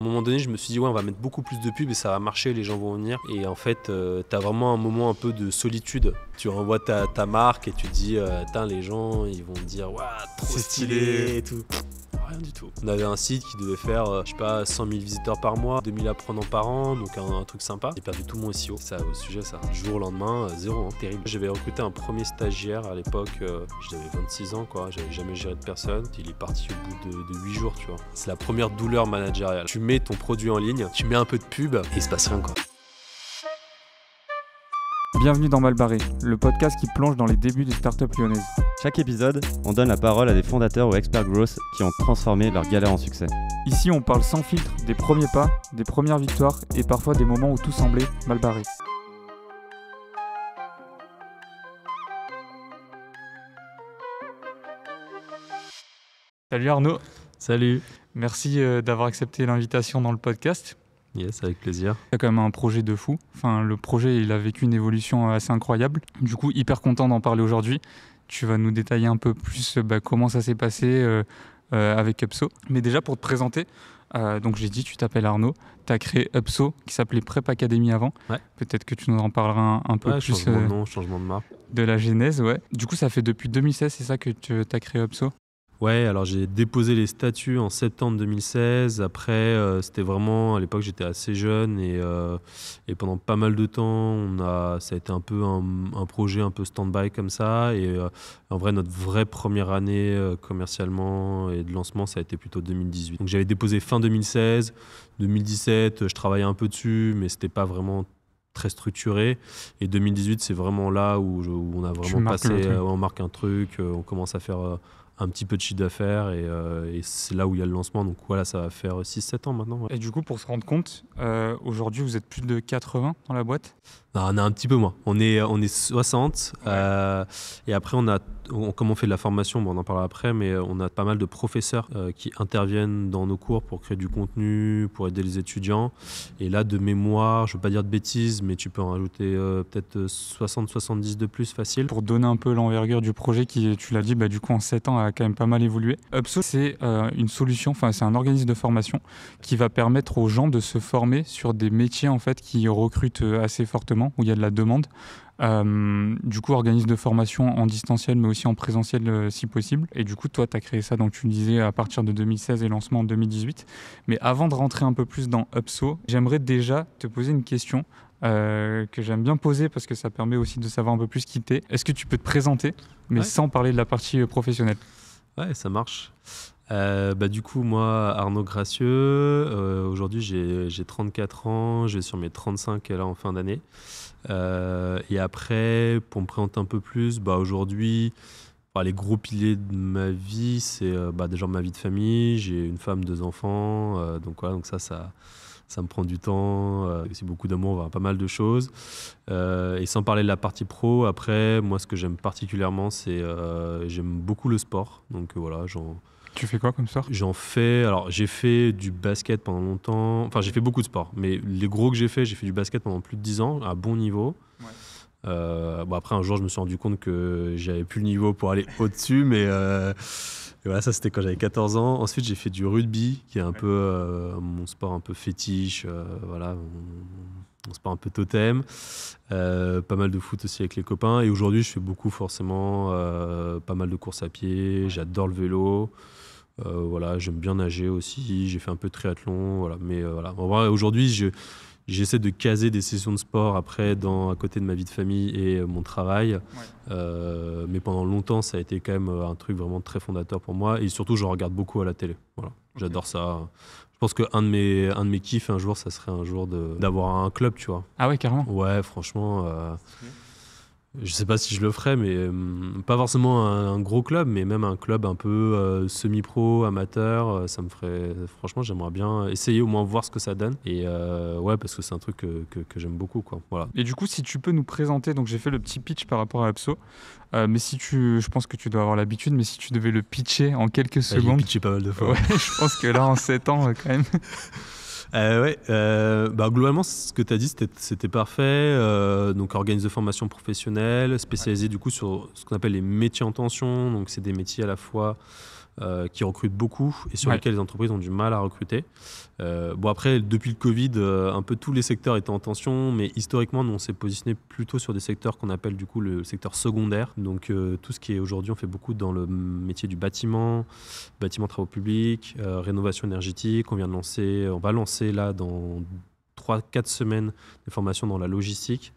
À un moment donné, je me suis dit, ouais, on va mettre beaucoup plus de pubs et ça va marcher, les gens vont venir. Et en fait, t'as vraiment un moment un peu de solitude. Tu renvoies ta marque et tu te dis, les gens, ils vont te dire, ouais, trop C'est stylé et tout. Rien du tout. On avait un site qui devait faire, 100 000 visiteurs par mois, 2000 apprenants par an, donc un truc sympa. J'ai perdu tout mon SEO. Ça, au sujet, ça. Du jour au lendemain, zéro, terrible. J'avais recruté un premier stagiaire à l'époque, j'avais 26 ans, quoi. J'avais jamais géré de personne. Il est parti au bout de 8 jours, tu vois. C'est la première douleur managériale. Tu mets ton produit en ligne, tu mets un peu de pub et il se passe rien, quoi. Bienvenue dans Mal Barré, le podcast qui plonge dans les débuts des startups lyonnaises. Chaque épisode, on donne la parole à des fondateurs ou experts growth qui ont transformé leur galère en succès. Ici, on parle sans filtre des premiers pas, des premières victoires et parfois des moments où tout semblait mal barré. Salut Arnaud. Salut. Merci d'avoir accepté l'invitation dans le podcast. Yes, avec plaisir. C'est quand même un projet de fou. Enfin, le projet, il a vécu une évolution assez incroyable. Du coup, hyper content d'en parler aujourd'hui. Tu vas nous détailler un peu plus comment ça s'est passé avec Upso. Mais déjà, pour te présenter, donc j'ai dit, tu t'appelles Arnaud. Tu as créé Upso, qui s'appelait Prep Academy avant. Ouais. Peut-être que tu nous en parleras un peu plus. Changement de nom, changement de marque. De la genèse, ouais. Du coup, ça fait depuis 2016, c'est ça que tu as créé Upso ? Ouais, alors j'ai déposé les statuts en septembre 2016. Après, c'était vraiment, à l'époque, j'étais assez jeune et pendant pas mal de temps, ça a été un peu un projet un peu stand-by comme ça. Et en vrai, notre vraie première année commercialement et de lancement, ça a été plutôt 2018. Donc j'avais déposé fin 2016, 2017, je travaillais un peu dessus, mais c'était pas vraiment très structuré. Et 2018, c'est vraiment là où on a vraiment passé, on marque un truc, on commence à faire un petit peu de chiffre d'affaires et c'est là où il y a le lancement. Donc voilà, ça va faire 6-7 ans maintenant. Ouais. Et du coup, pour se rendre compte, aujourd'hui, vous êtes plus de 80 dans la boîte ? Non, on est un petit peu moins. On est 60. Ouais. Et après, comme on fait de la formation, on en parlera après, mais on a pas mal de professeurs qui interviennent dans nos cours pour créer du contenu, pour aider les étudiants. Et là, de mémoire, je ne veux pas dire de bêtises, mais tu peux en rajouter peut-être 60-70 de plus facile. Pour donner un peu l'envergure du projet qui, tu l'as dit, du coup en 7 ans a quand même pas mal évolué. Upso, c'est une solution, c'est un organisme de formation qui va permettre aux gens de se former sur des métiers en fait qui recrutent assez fortement, où il y a de la demande. Du coup, organisme de formation en distanciel, mais aussi en présentiel si possible. Et du coup, toi, tu as créé ça, donc tu le disais, à partir de 2016 et lancement en 2018. Mais avant de rentrer un peu plus dans Upso, j'aimerais déjà te poser une question que j'aime bien poser parce que ça permet aussi de savoir un peu plus qui t'es. Est-ce que tu peux te présenter, mais sans parler de la partie professionnelle ? Ouais, ça marche. Du coup, moi, Arnaud Gracieux, aujourd'hui j'ai 34 ans, je vais sur mes 35 là en fin d'année. Et après, pour me présenter un peu plus, aujourd'hui, les gros piliers de ma vie, c'est déjà ma vie de famille. J'ai une femme, 2 enfants, donc ça me prend du temps, aussi beaucoup d'amour, pas mal de choses. Et sans parler de la partie pro, après, moi, ce que j'aime particulièrement, c'est j'aime beaucoup le sport. Donc voilà, Tu fais quoi comme sport ? J'en fais. Alors, j'ai fait du basket pendant longtemps. Enfin, j'ai fait beaucoup de sport. Mais les gros que j'ai fait du basket pendant plus de 10 ans, à bon niveau. Ouais. Après, un jour, je me suis rendu compte que j'avais plus le niveau pour aller au-dessus. Mais voilà, ça, c'était quand j'avais 14 ans. Ensuite, j'ai fait du rugby, qui est un peu mon sport un peu fétiche. Voilà, mon sport un peu totem. Pas mal de foot aussi avec les copains. Et aujourd'hui, je fais beaucoup, forcément, pas mal de courses à pied. Ouais. J'adore le vélo. Voilà, j'aime bien nager aussi, j'ai fait un peu de triathlon, voilà. Mais voilà. En vrai, aujourd'hui, j'essaie de caser des sessions de sport après à côté de ma vie de famille et mon travail. Ouais. Mais pendant longtemps, ça a été quand même un truc vraiment très fondateur pour moi. Et surtout, je regarde beaucoup à la télé. Voilà. Okay. J'adore ça. Je pense qu'un de mes kiffs un jour, ça serait un jour d'avoir un club, tu vois. Ah ouais, carrément. Ouais, franchement. Je sais pas si je le ferais, mais pas forcément un gros club, mais même un club un peu semi-pro, amateur, ça me ferait... Franchement, j'aimerais bien essayer au moins voir ce que ça donne. Et ouais, parce que c'est un truc que j'aime beaucoup, quoi. Voilà. Et du coup, si tu peux nous présenter, donc j'ai fait le petit pitch par rapport à Upso, mais je pense que tu dois avoir l'habitude, mais si tu devais le pitcher en quelques secondes... J'ai pitché pas mal de fois. Ouais, je pense que là, en 7 ans, quand même... Globalement, ce que tu as dit, c'était parfait. Donc, organisme de formation professionnelle, spécialisé du coup sur ce qu'on appelle les métiers en tension. Donc, c'est des métiers à la fois qui recrutent beaucoup et sur lesquels les entreprises ont du mal à recruter. Bon après, depuis le Covid, un peu tous les secteurs étaient en tension, mais historiquement, nous on s'est positionné plutôt sur des secteurs qu'on appelle du coup le secteur secondaire. Donc tout ce qui est aujourd'hui, on fait beaucoup dans le métier du bâtiment travaux publics, rénovation énergétique. On va lancer là dans 3-4 semaines des formations dans la logistique.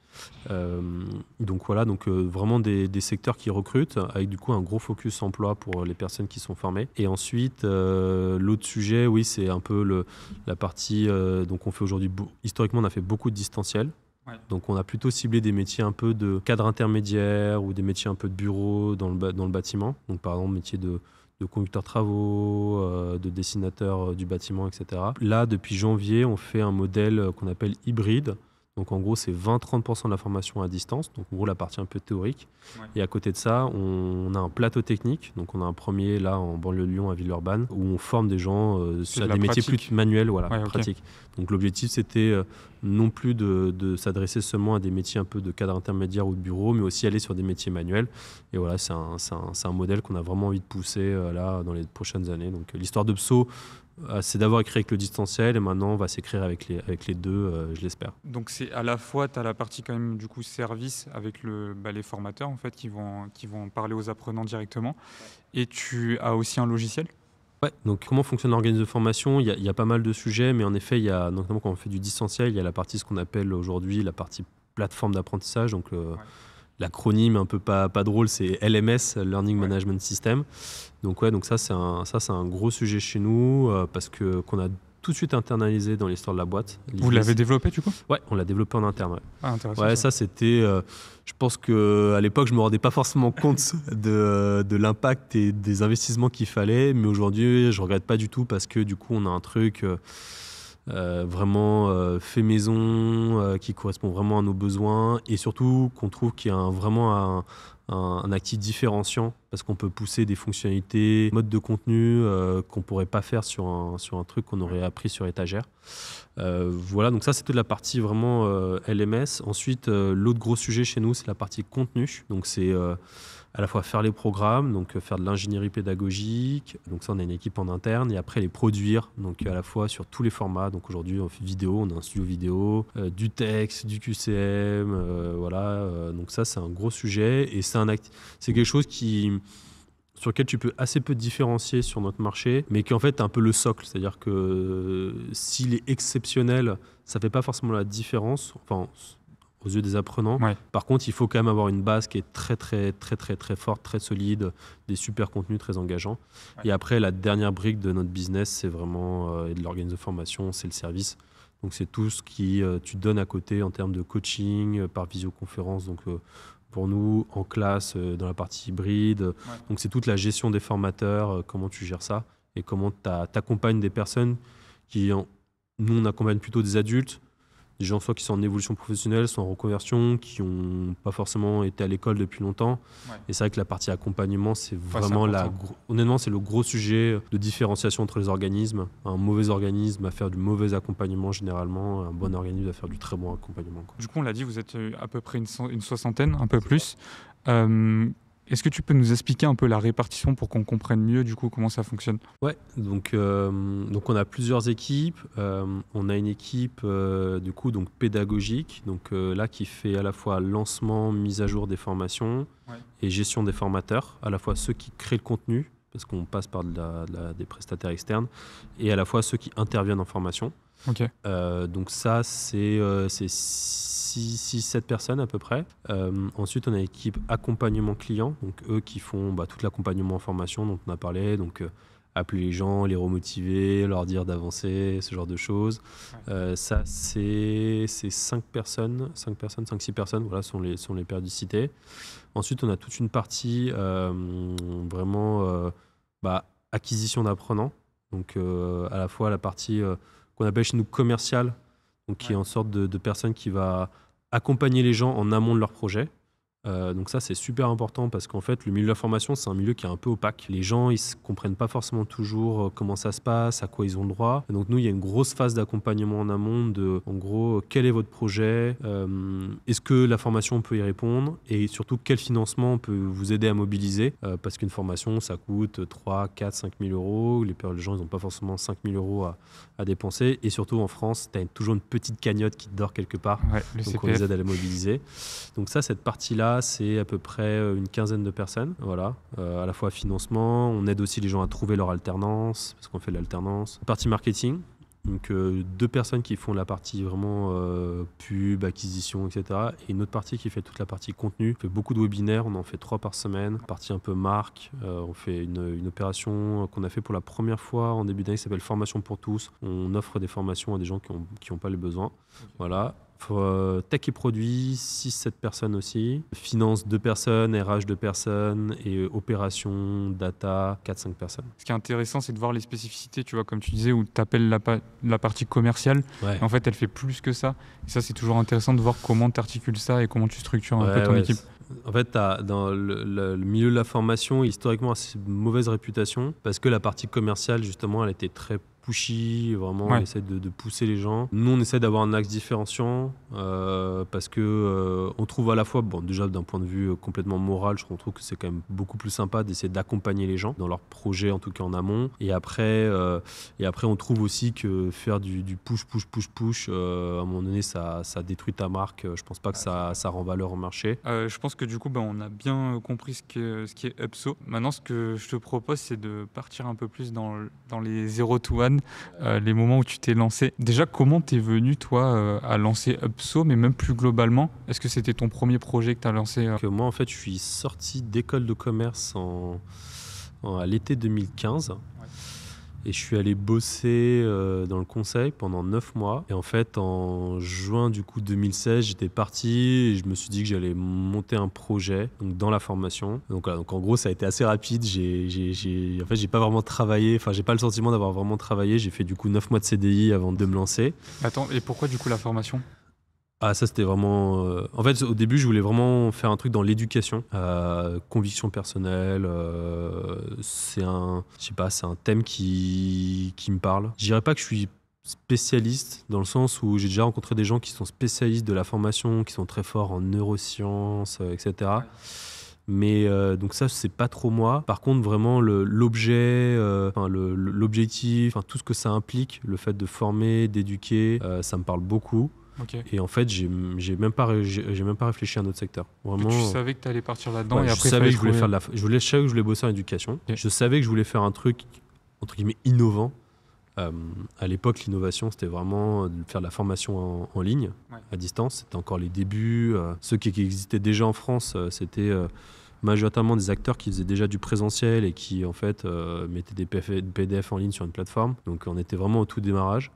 Donc voilà, vraiment des secteurs qui recrutent avec du coup un gros focus emploi pour les personnes qui sont formées. Et ensuite, l'autre sujet, oui, c'est un peu la partie. Donc on fait aujourd'hui, historiquement, on a fait beaucoup de distanciel. Ouais. Donc on a plutôt ciblé des métiers un peu de cadre intermédiaire ou des métiers un peu de bureau dans le bâtiment. Donc par exemple, métier de conducteur travaux, de dessinateur du bâtiment, etc. Là, depuis janvier, on fait un modèle qu'on appelle hybride. Donc en gros, c'est 20-30% de la formation à distance, donc en gros la partie un peu théorique. Ouais. Et à côté de ça, on a un plateau technique, donc on a un premier là en banlieue de Lyon à Villeurbanne, où on forme des gens sur des métiers plus manuels, voilà, pratiques. Okay. Donc l'objectif c'était non plus de s'adresser seulement à des métiers un peu de cadre intermédiaire ou de bureau, mais aussi aller sur des métiers manuels. Et voilà, c'est un modèle qu'on a vraiment envie de pousser là dans les prochaines années. Donc l'histoire de Pso, c'est d'avoir écrit avec le distanciel et maintenant on va s'écrire avec les deux, je l'espère. Donc c'est à la fois, tu as la partie quand même du coup service avec les formateurs en fait qui vont parler aux apprenants directement, et tu as aussi un logiciel. Ouais, donc comment fonctionne l'organisme de formation, il y a pas mal de sujets, mais en effet, il y a notamment quand on fait du distanciel, il y a la partie ce qu'on appelle aujourd'hui la partie plateforme d'apprentissage, donc l'acronyme un peu pas drôle, c'est LMS, Learning Management System. Donc ça c'est un gros sujet chez nous parce qu'on a tout de suite internalisé dans l'histoire de la boîte. Vous l'avez développé du coup ? Ouais, on l'a développé en interne. Ouais. Ah, intéressant. Ouais, ça c'était. Je pense que à l'époque je me rendais pas forcément compte de l'impact et des investissements qu'il fallait, mais aujourd'hui je regrette pas du tout parce que du coup on a un truc. Vraiment fait maison, qui correspond vraiment à nos besoins et surtout qu'on trouve qu'il y a vraiment un actif différenciant parce qu'on peut pousser des fonctionnalités, modes de contenu qu'on ne pourrait pas faire sur un truc qu'on aurait appris sur étagère. Voilà, donc ça c'était de la partie vraiment LMS. Ensuite, l'autre gros sujet chez nous, c'est la partie contenu. Donc c'est à la fois faire les programmes, donc faire de l'ingénierie pédagogique, donc ça on a une équipe en interne, et après les produire, donc à la fois sur tous les formats. Donc aujourd'hui on fait vidéo, on a un studio vidéo, du texte, du QCM, voilà. Donc ça c'est un gros sujet et c'est quelque chose sur lequel tu peux assez peu te différencier sur notre marché, mais qui en fait est un peu le socle, c'est-à-dire que s'il est exceptionnel, ça fait pas forcément la différence. Enfin, aux yeux des apprenants. Ouais. Par contre, il faut quand même avoir une base qui est très, très, très, très, très forte, très solide, des super contenus très engageants. Ouais. Et après, la dernière brique de notre business, c'est vraiment, et de l'organisme de formation, c'est le service. Donc, c'est tout ce qui tu donnes à côté en termes de coaching, par visioconférence. Donc, pour nous, en classe, dans la partie hybride. Ouais. Donc, c'est toute la gestion des formateurs, comment tu gères ça et comment tu accompagnes des personnes nous, on accompagne plutôt des adultes, des gens soit qui sont en évolution professionnelle, soit en reconversion, qui n'ont pas forcément été à l'école depuis longtemps. Ouais. Et c'est vrai que la partie accompagnement, c'est vraiment honnêtement, c'est le gros sujet de différenciation entre les organismes. Un mauvais organisme va faire du mauvais accompagnement généralement, un bon organisme va faire du très bon accompagnement. Quoi. Du coup, on l'a dit, vous êtes à peu près une soixantaine, un peu plus. Est-ce que tu peux nous expliquer un peu la répartition pour qu'on comprenne mieux du coup comment ça fonctionne ? Ouais, donc on a plusieurs équipes. On a une équipe du coup donc pédagogique, donc là qui fait à la fois lancement, mise à jour des formations et gestion des formateurs, à la fois ceux qui créent le contenu parce qu'on passe par des prestataires externes et à la fois ceux qui interviennent en formation. Okay. Donc ça c'est 6-7 personnes à peu près. Ensuite, on a l'équipe accompagnement client, donc eux qui font tout l'accompagnement en formation dont on a parlé, donc appeler les gens, les remotiver, leur dire d'avancer, ce genre de choses. Ouais. Ça, c'est 5-6 personnes, voilà, sont les périodicités. Ensuite, on a toute une partie vraiment acquisition d'apprenants, donc à la fois la partie qu'on appelle chez nous commerciale, donc qui est en sorte de personne qui va accompagner les gens en amont de leur projet. Donc ça, c'est super important parce qu'en fait, le milieu de la formation, c'est un milieu qui est un peu opaque. Les gens, ils ne comprennent pas forcément toujours comment ça se passe, à quoi ils ont le droit. Et donc nous, il y a une grosse phase d'accompagnement en amont de, en gros, quel est votre projet, est-ce que la formation peut y répondre et surtout quel financement peut vous aider à mobiliser parce qu'une formation, ça coûte 3, 4, 5 000 euros. Les gens, ils n'ont pas forcément 5 000 euros à dépenser. Et surtout en France, tu as toujours une petite cagnotte qui dort quelque part. Ouais, le donc CPF. on les aide à la mobiliser. Donc ça, cette partie-là, c'est à peu près une quinzaine de personnes. Voilà. À la fois financement, on aide aussi les gens à trouver leur alternance, parce qu'on fait de l'alternance. Partie marketing, donc 2 personnes qui font la partie vraiment pub, acquisition, etc. Et une autre partie qui fait toute la partie contenu. On fait beaucoup de webinaires, on en fait 3 par semaine. Partie un peu marque, on fait une opération qu'on a fait pour la première fois en début d'année qui s'appelle Formation pour tous. On offre des formations à des gens qui ont pas les besoins. Okay. Voilà. Tech et produits, 6-7 personnes aussi. Finance, 2 personnes, RH, 2 personnes. Et opération, data, 4-5 personnes. Ce qui est intéressant, c'est de voir les spécificités, tu vois, comme tu disais, où tu appelles la partie commerciale. Ouais. En fait, elle fait plus que ça. Et ça, c'est toujours intéressant de voir comment tu articules ça et comment tu structures un peu ton équipe. En fait, dans le milieu de la formation, historiquement, assez mauvaise réputation parce que la partie commerciale, justement, elle était très pushy, vraiment, on essaie de pousser les gens. Nous, on essaie d'avoir un axe différenciant parce que on trouve à la fois, bon, déjà d'un point de vue complètement moral, je trouve que c'est quand même beaucoup plus sympa d'essayer d'accompagner les gens dans leurs projets, en tout cas en amont. Et après, on trouve aussi que faire du push, à un moment donné, ça détruit ta marque. Je pense pas que ça rend valeur au marché. Je pense que du coup, on a bien compris ce qui est Upso. Maintenant, ce que je te propose, c'est de partir un peu plus dans les 0 to 1, les moments où tu t'es lancé. Déjà, comment t'es venu, toi, à lancer Upso, mais même plus globalement? Est-ce que c'était ton premier projet que tu as lancé Moi, en fait, je suis sorti d'école de commerce à l'été 2015. Et je suis allé bosser dans le conseil pendant 9 mois. Et en fait, en juin du coup 2016, j'étais parti et je me suis dit que j'allais monter un projet donc dans la formation. Donc en gros, ça a été assez rapide. En fait, j'ai pas vraiment travaillé. Enfin, j'ai pas le sentiment d'avoir vraiment travaillé. J'ai fait du coup 9 mois de CDI avant de me lancer. Attends, et pourquoi du coup la formation ? Ah, ça c'était vraiment... En fait, au début, je voulais vraiment faire un truc dans l'éducation. Conviction personnelle. C'est un thème qui me parle. Je dirais pas que je suis spécialiste dans le sens où j'ai déjà rencontré des gens qui sont spécialistes de la formation, qui sont très forts en neurosciences, etc. Mais donc ça, c'est pas trop moi. Par contre, vraiment, l'objet, l'objectif, tout ce que ça implique, le fait de former, d'éduquer, ça me parle beaucoup. Okay. Et en fait, j'ai même pas réfléchi à un autre secteur. Vraiment, tu savais que tu allais partir là-dedans et je après savais que je voulais je voulais bosser en éducation. Okay. Je savais que je voulais faire un truc entre guillemets innovant. À l'époque, l'innovation, c'était vraiment de faire de la formation en ligne, à distance. C'était encore les débuts. Ceux qui existaient déjà en France, c'était majoritairement des acteurs qui faisaient déjà du présentiel et qui en fait mettaient des PDF en ligne sur une plateforme. Donc on était vraiment au tout démarrage.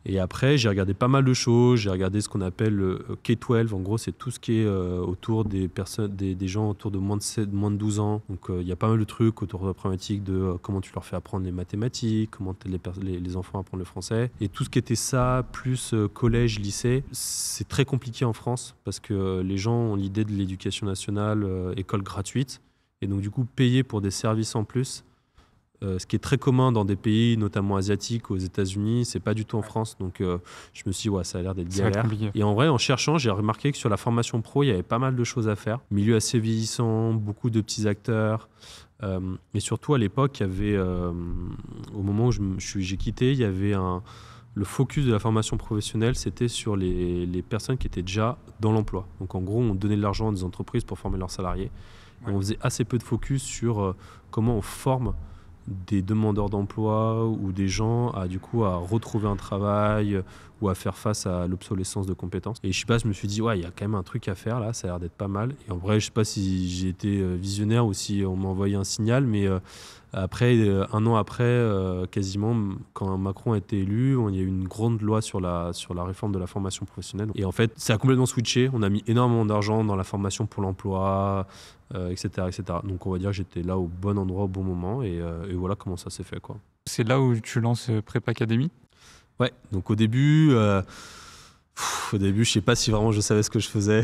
Et après, j'ai regardé pas mal de choses. J'ai regardé ce qu'on appelle le K-12. En gros, c'est tout ce qui est autour des personnes, des gens autour de moins de 12 ans. Donc il y a pas mal de trucs autour de la problématique de comment tu leur fais apprendre les mathématiques, comment les enfants apprennent le français. Et tout ce qui était ça, plus collège, lycée, c'est très compliqué en France parce que les gens ont l'idée de l'éducation nationale, école gratuite. Et donc du coup, payer pour des services en plus. Ce qui est très commun dans des pays, notamment asiatiques, aux États-Unis, c'est pas du tout en France. Donc, je me suis dit, ça a l'air d'être galère. Et en vrai, en cherchant, j'ai remarqué que sur la formation pro, il y avait pas mal de choses à faire. Milieu assez vieillissant, beaucoup de petits acteurs. Et surtout, à l'époque, il y avait, au moment où j'ai quitté, il y avait le focus de la formation professionnelle, c'était sur les personnes qui étaient déjà dans l'emploi. Donc, en gros, on donnait de l'argent à des entreprises pour former leurs salariés. Et on faisait assez peu de focus sur comment on forme des demandeurs d'emploi ou des gens à retrouver un travail ou à faire face à l'obsolescence de compétences. Et je sais pas, je me suis dit, il y a quand même un truc à faire là, ça a l'air d'être pas mal. Et en vrai, je sais pas si j'ai été visionnaire ou si on m'a envoyé un signal, mais après, un an après, quasiment, quand Macron a été élu, il y a eu une grande loi sur la réforme de la formation professionnelle. Et en fait, ça a complètement switché. On a mis énormément d'argent dans la formation pour l'emploi, etc., etc. Donc, on va dire que j'étais là au bon endroit au bon moment. Et voilà comment ça s'est fait, quoi. C'est là où tu lances Prep Academy ? Ouais, donc au début, je sais pas si vraiment je savais ce que je faisais.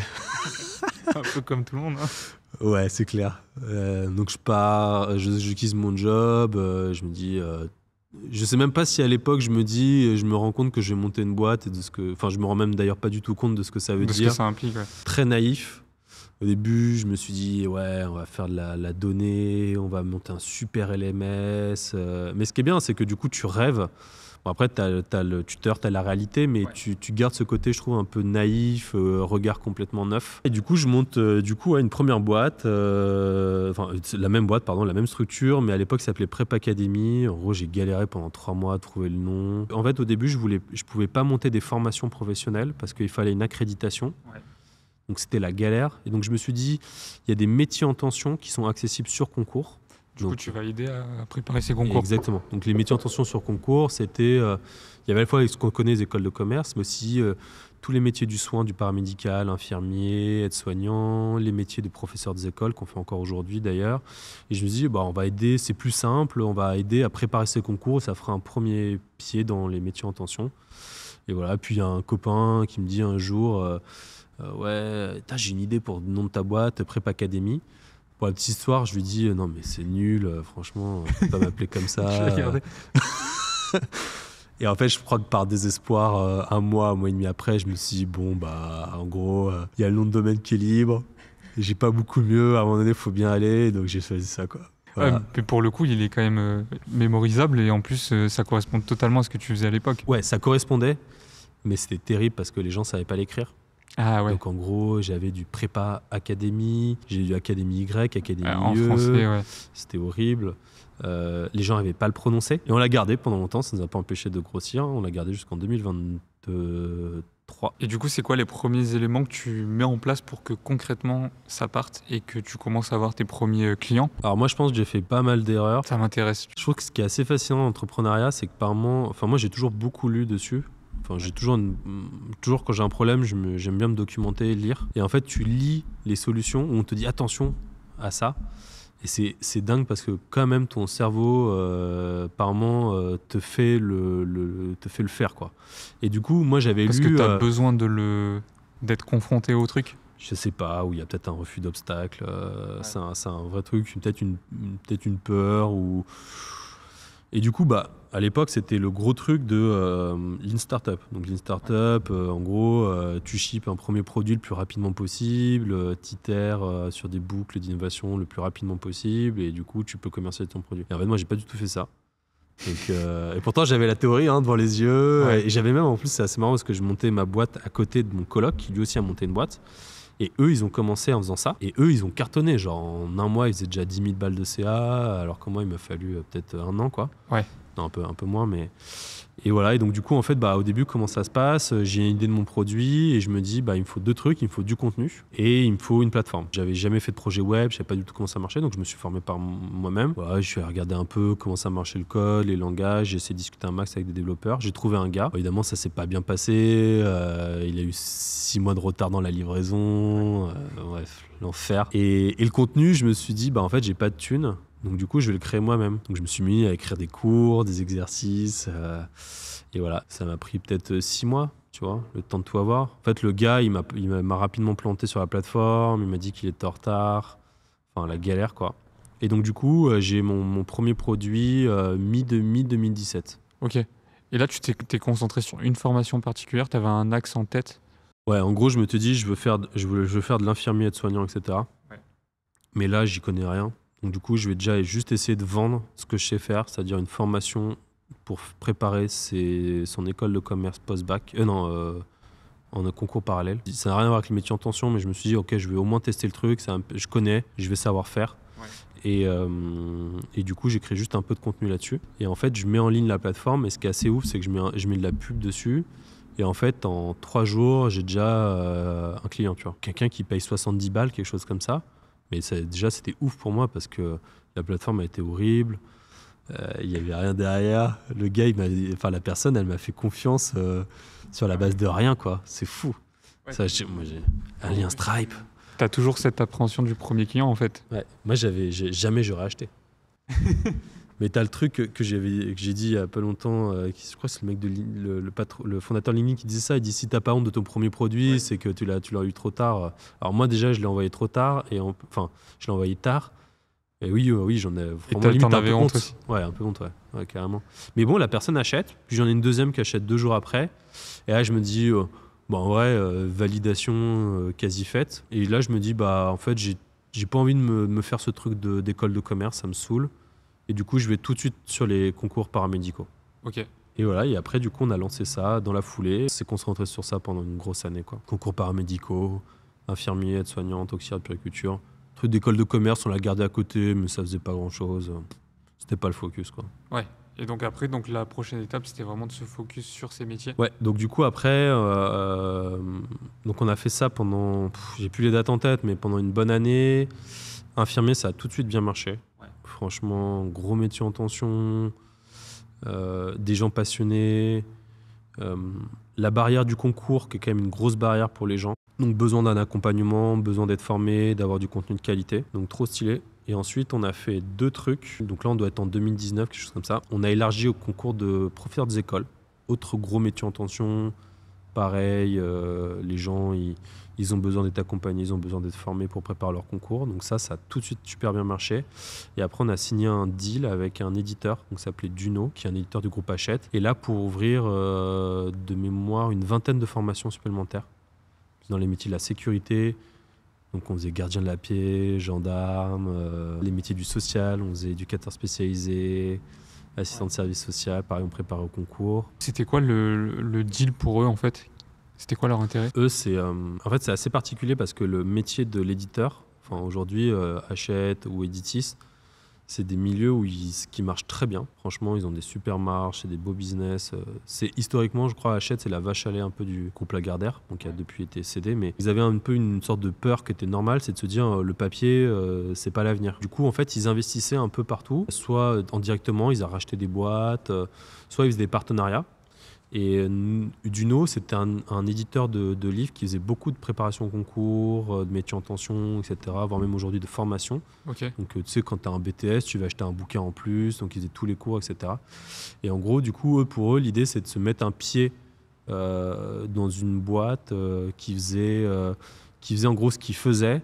Un peu comme tout le monde. Hein. Ouais, c'est clair. Donc je pars, je quitte mon job, je me dis... je sais même pas si à l'époque je me rends compte que je vais monter une boîte et de ce que... Enfin, je me rends même d'ailleurs pas du tout compte de ce que ça veut De ce dire. que ça implique, ouais. Très naïf. Au début, je me suis dit, ouais, on va faire de la donnée, on va monter un super LMS. Mais ce qui est bien, c'est que du coup, tu rêves. Bon, après, t'as le tuteur, t'as la réalité, mais tu gardes ce côté, je trouve, un peu naïf, regard complètement neuf. Et du coup, je monte une première boîte, la même boîte, pardon, la même structure, mais à l'époque, ça s'appelait Prep Academy. En gros, j'ai galéré pendant 3 mois à trouver le nom. En fait, au début, je pouvais pas monter des formations professionnelles parce qu'il fallait une accréditation. Ouais. Donc, c'était la galère. Et donc, je me suis dit, il y a des métiers en tension qui sont accessibles sur concours. Du coup, tu vas aider à préparer ces concours. Exactement. Donc, les métiers en tension sur concours, c'était... il y avait à la fois ce qu'on connaît, les écoles de commerce, mais aussi tous les métiers du soin, du paramédical, infirmier, aide-soignant, les métiers de professeurs des écoles, qu'on fait encore aujourd'hui d'ailleurs. Et je me dis, on va aider, c'est plus simple, on va aider à préparer ces concours, ça fera un premier pied dans les métiers en tension. Et voilà, puis il y a un copain qui me dit un jour, ouais, j'ai une idée pour le nom de ta boîte, Prep Academy. Pour la petite histoire, je lui dis non mais c'est nul, franchement, tu peux pas m'appeler comme ça. Et en fait, je crois que par désespoir, un mois et demi après, je me suis dit en gros, il y a le nom de domaine qui est libre. J'ai pas beaucoup mieux. À un moment donné, il faut bien aller, donc j'ai choisi ça, quoi. Voilà. Mais pour le coup, il est quand même mémorisable et en plus, ça correspond totalement à ce que tu faisais à l'époque. Ouais, ça correspondait, mais c'était terrible parce que les gens savaient pas l'écrire. Ah ouais. Donc en gros, j'avais du prépa académie, j'ai du académie Y, académie en IE. Français, ouais. C'était horrible. Les gens n'arrivaient pas à le prononcer. Et on l'a gardé pendant longtemps, ça ne nous a pas empêché de grossir. On l'a gardé jusqu'en 2023. Et du coup, c'est quoi les premiers éléments que tu mets en place pour que concrètement ça parte et que tu commences à avoir tes premiers clients ? Alors moi, je pense que j'ai fait pas mal d'erreurs. Ça m'intéresse. Je trouve que ce qui est assez fascinant dans l'entrepreneuriat, c'est que moi, j'ai toujours beaucoup lu dessus. Enfin, j'ai toujours quand j'ai un problème, j'aime bien me documenter, lire. Et en fait, tu lis les solutions où on te dit attention à ça. Et c'est dingue parce que quand même ton cerveau, par moment, te fait le faire, quoi. Et du coup, moi, j'avais lu... Parce que tu as besoin d'être confronté au truc. Je sais pas, où il y a peut-être un refus d'obstacle. C'est un vrai truc, peut-être une peur ou... Et du coup, à l'époque, c'était le gros truc de Lean Startup. Donc Lean Startup, en gros, tu shippes un premier produit le plus rapidement possible, t'itères sur des boucles d'innovation le plus rapidement possible, et du coup, tu peux commercialiser ton produit. Et en fait, moi, j'ai pas du tout fait ça. Donc, et pourtant, j'avais la théorie devant les yeux. Ouais. Et j'avais même, en plus, c'est assez marrant parce que je montais ma boîte à côté de mon coloc, qui lui aussi a monté une boîte. Et eux, ils ont commencé en faisant ça. Et eux, ils ont cartonné. Genre, en un mois, ils faisaient déjà 10 000 balles de CA, alors que moi, il m'a fallu peut-être 1 an, quoi. Ouais. Non, un peu moins, mais... Et voilà, et donc du coup, en fait, au début, comment ça se passe ? J'ai une idée de mon produit et je me dis, il me faut 2 trucs, il me faut du contenu et il me faut une plateforme. J'avais jamais fait de projet web, je savais pas du tout comment ça marchait, donc je me suis formé par moi-même. Voilà, je suis allé regarder un peu comment ça marchait le code, les langages, j'ai essayé de discuter un max avec des développeurs. J'ai trouvé un gars. Évidemment, ça s'est pas bien passé. Il a eu 6 mois de retard dans la livraison. Bref, l'enfer. Et le contenu, je me suis dit, en fait, j'ai pas de thunes. Donc du coup, je vais le créer moi-même. Donc je me suis mis à écrire des cours, des exercices. Et voilà, ça m'a pris peut-être 6 mois, tu vois, le temps de tout avoir. En fait, le gars, il m'a rapidement planté sur la plateforme. Il m'a dit qu'il était en retard. Enfin, la galère, quoi. Et donc du coup, j'ai mon premier produit mi-2017. Ok. Et là, tu t'es concentré sur une formation particulière. Tu avais un axe en tête ? Ouais, en gros, je me suis dit, je veux faire de l'infirmier, aide-soignant, etc. Ouais. Mais là, j'y connais rien. Donc du coup, je vais déjà juste essayer de vendre ce que je sais faire, c'est-à-dire une formation pour préparer son école de commerce post-bac, en concours parallèle. Ça n'a rien à voir avec le métier en tension, mais je me suis dit, ok, je vais au moins tester le truc, je connais, je vais savoir faire. Ouais. Et du coup, j'ai créé juste un peu de contenu là-dessus. Et en fait, je mets en ligne la plateforme, et ce qui est assez ouf, c'est que je mets de la pub dessus. Et en fait, en 3 jours, j'ai déjà un client, tu vois. Quelqu'un qui paye 70 balles, quelque chose comme ça. Mais déjà, c'était ouf pour moi parce que la plateforme a été horrible. Il n'y avait rien derrière. Le gars, la personne, elle m'a fait confiance sur la base de rien, quoi. C'est fou. Ouais. Ça, moi, j'ai un lien Stripe. Tu as toujours cette appréhension du premier client, en fait. Ouais. Moi, jamais j'aurais acheté. Mais t'as le truc que j'ai dit il y a pas longtemps, je crois que c'est le mec le fondateur de LinkedIn qui disait ça. Il dit si t'as pas honte de ton premier produit, c'est que tu l'as eu trop tard. Alors moi déjà je l'ai envoyé trop tard enfin je l'ai envoyé tard. Et oui, j'en ai vraiment limite t'en un peu avais honte honte. aussi. Ouais, un peu honte, ouais, carrément. Mais bon, la personne achète, puis j'en ai une deuxième qui achète 2 jours après. Et là je me dis bon en vrai validation quasi faite. Et là je me dis bah en fait j'ai pas envie de me faire ce truc d'école de commerce, ça me saoule. Et du coup, je vais tout de suite sur les concours paramédicaux. Ok. Et voilà, et après, du coup, on a lancé ça dans la foulée. On s'est concentré sur ça pendant une grosse année, quoi. Concours paramédicaux, infirmiers, aides-soignantes, auxiliaires de puériculture. Truc d'école de commerce, on l'a gardé à côté, mais ça faisait pas grand-chose. C'était pas le focus, quoi. Ouais. Et donc après, la prochaine étape, c'était vraiment de se focus sur ces métiers. Ouais, donc du coup, après, donc on a fait ça pendant, j'ai plus les dates en tête, mais pendant une bonne année. Infirmier, ça a tout de suite bien marché. Franchement, gros métier en tension, des gens passionnés, la barrière du concours qui est quand même une grosse barrière pour les gens. Donc besoin d'un accompagnement, besoin d'être formé, d'avoir du contenu de qualité. Donc trop stylé. Et ensuite, on a fait 2 trucs. Donc là, on doit être en 2019, quelque chose comme ça. On a élargi au concours de professeurs des écoles. Autre gros métier en tension. Pareil, les gens, ils ont besoin d'être accompagnés, ils ont besoin d'être formés pour préparer leur concours. Donc ça a tout de suite super bien marché. Et après, on a signé un deal avec un éditeur, donc ça s'appelait Duno, qui est un éditeur du groupe Hachette. Et là, pour ouvrir de mémoire une 20aine de formations supplémentaires dans les métiers de la sécurité. Donc on faisait gardien de la paix, gendarme, les métiers du social, on faisait éducateur spécialisé, assistant de service social, pareil, on préparait au concours. C'était quoi le deal pour eux, en fait? C'était quoi leur intérêt? Eux, en fait, c'est assez particulier parce que le métier de l'éditeur, enfin aujourd'hui, Hachette ou Editis, c'est des milieux qui marchent très bien. Franchement, ils ont des super marges, c'est des beaux business. C'est historiquement, je crois, Hachette, c'est la vache à lait un peu du groupe Lagardère, donc qui a depuis été cédé. Mais ils avaient un peu une sorte de peur qui était normale, c'est de se dire le papier, c'est pas l'avenir. Du coup, en fait, ils investissaient un peu partout, soit indirectement, ils ont racheté des boîtes, soit ils faisaient des partenariats. Et Duno, c'était un éditeur de livres qui faisait beaucoup de préparation au concours, de métiers en tension, etc., voire même aujourd'hui de formation. Okay. Donc, tu sais, quand tu as un BTS, tu vas acheter un bouquin en plus, donc ils faisaient tous les cours, etc. Et en gros, du coup, pour eux, l'idée, c'est de se mettre un pied dans une boîte qui faisait en gros ce qu'ils faisaient,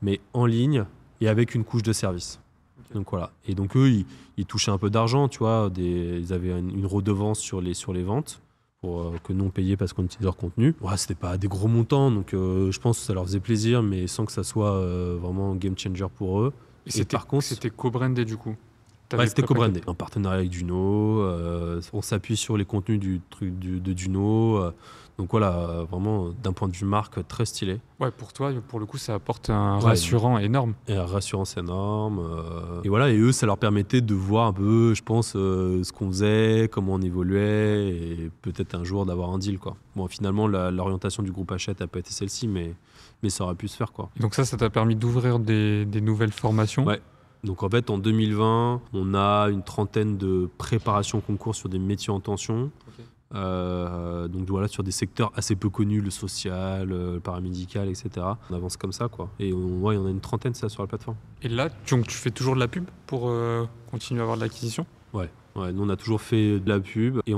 mais en ligne et avec une couche de service. Okay. Donc voilà. Et donc eux, ils touchaient un peu d'argent, tu vois. Ils avaient une redevance sur les ventes que nous on payait parce qu'on utilisait leur contenu. Ouais, c'était pas des gros montants, donc je pense que ça leur faisait plaisir, mais sans que ça soit vraiment un game changer pour eux. Et par contre, c'était co-brandé du coup. Ouais, c'était co-brandé. Un partenariat avec Duno, on s'appuie sur les contenus de Duno. Donc voilà, vraiment d'un point de vue marque, très stylé. Ouais, pour toi, pour le coup, ça apporte un rassurant énorme. Et un rassurance énorme. Et voilà, et eux, ça leur permettait de voir un peu, je pense, ce qu'on faisait, comment on évoluait, et peut-être un jour d'avoir un deal, quoi. Bon, finalement, l'orientation du groupe Hachette n'a pas été celle-ci, mais ça aurait pu se faire, quoi. Et donc ça t'a permis d'ouvrir des nouvelles formations. Ouais. Donc en fait, en 2020, on a une trentaine de préparations concours sur des métiers en tension. Okay. Donc voilà, sur des secteurs assez peu connus, le social, le paramédical, etc. On avance comme ça, quoi. Et on a une trentaine, ça, sur la plateforme. Et là, tu fais toujours de la pub pour continuer à avoir de l'acquisition ? Ouais, nous on a toujours fait de la pub. Et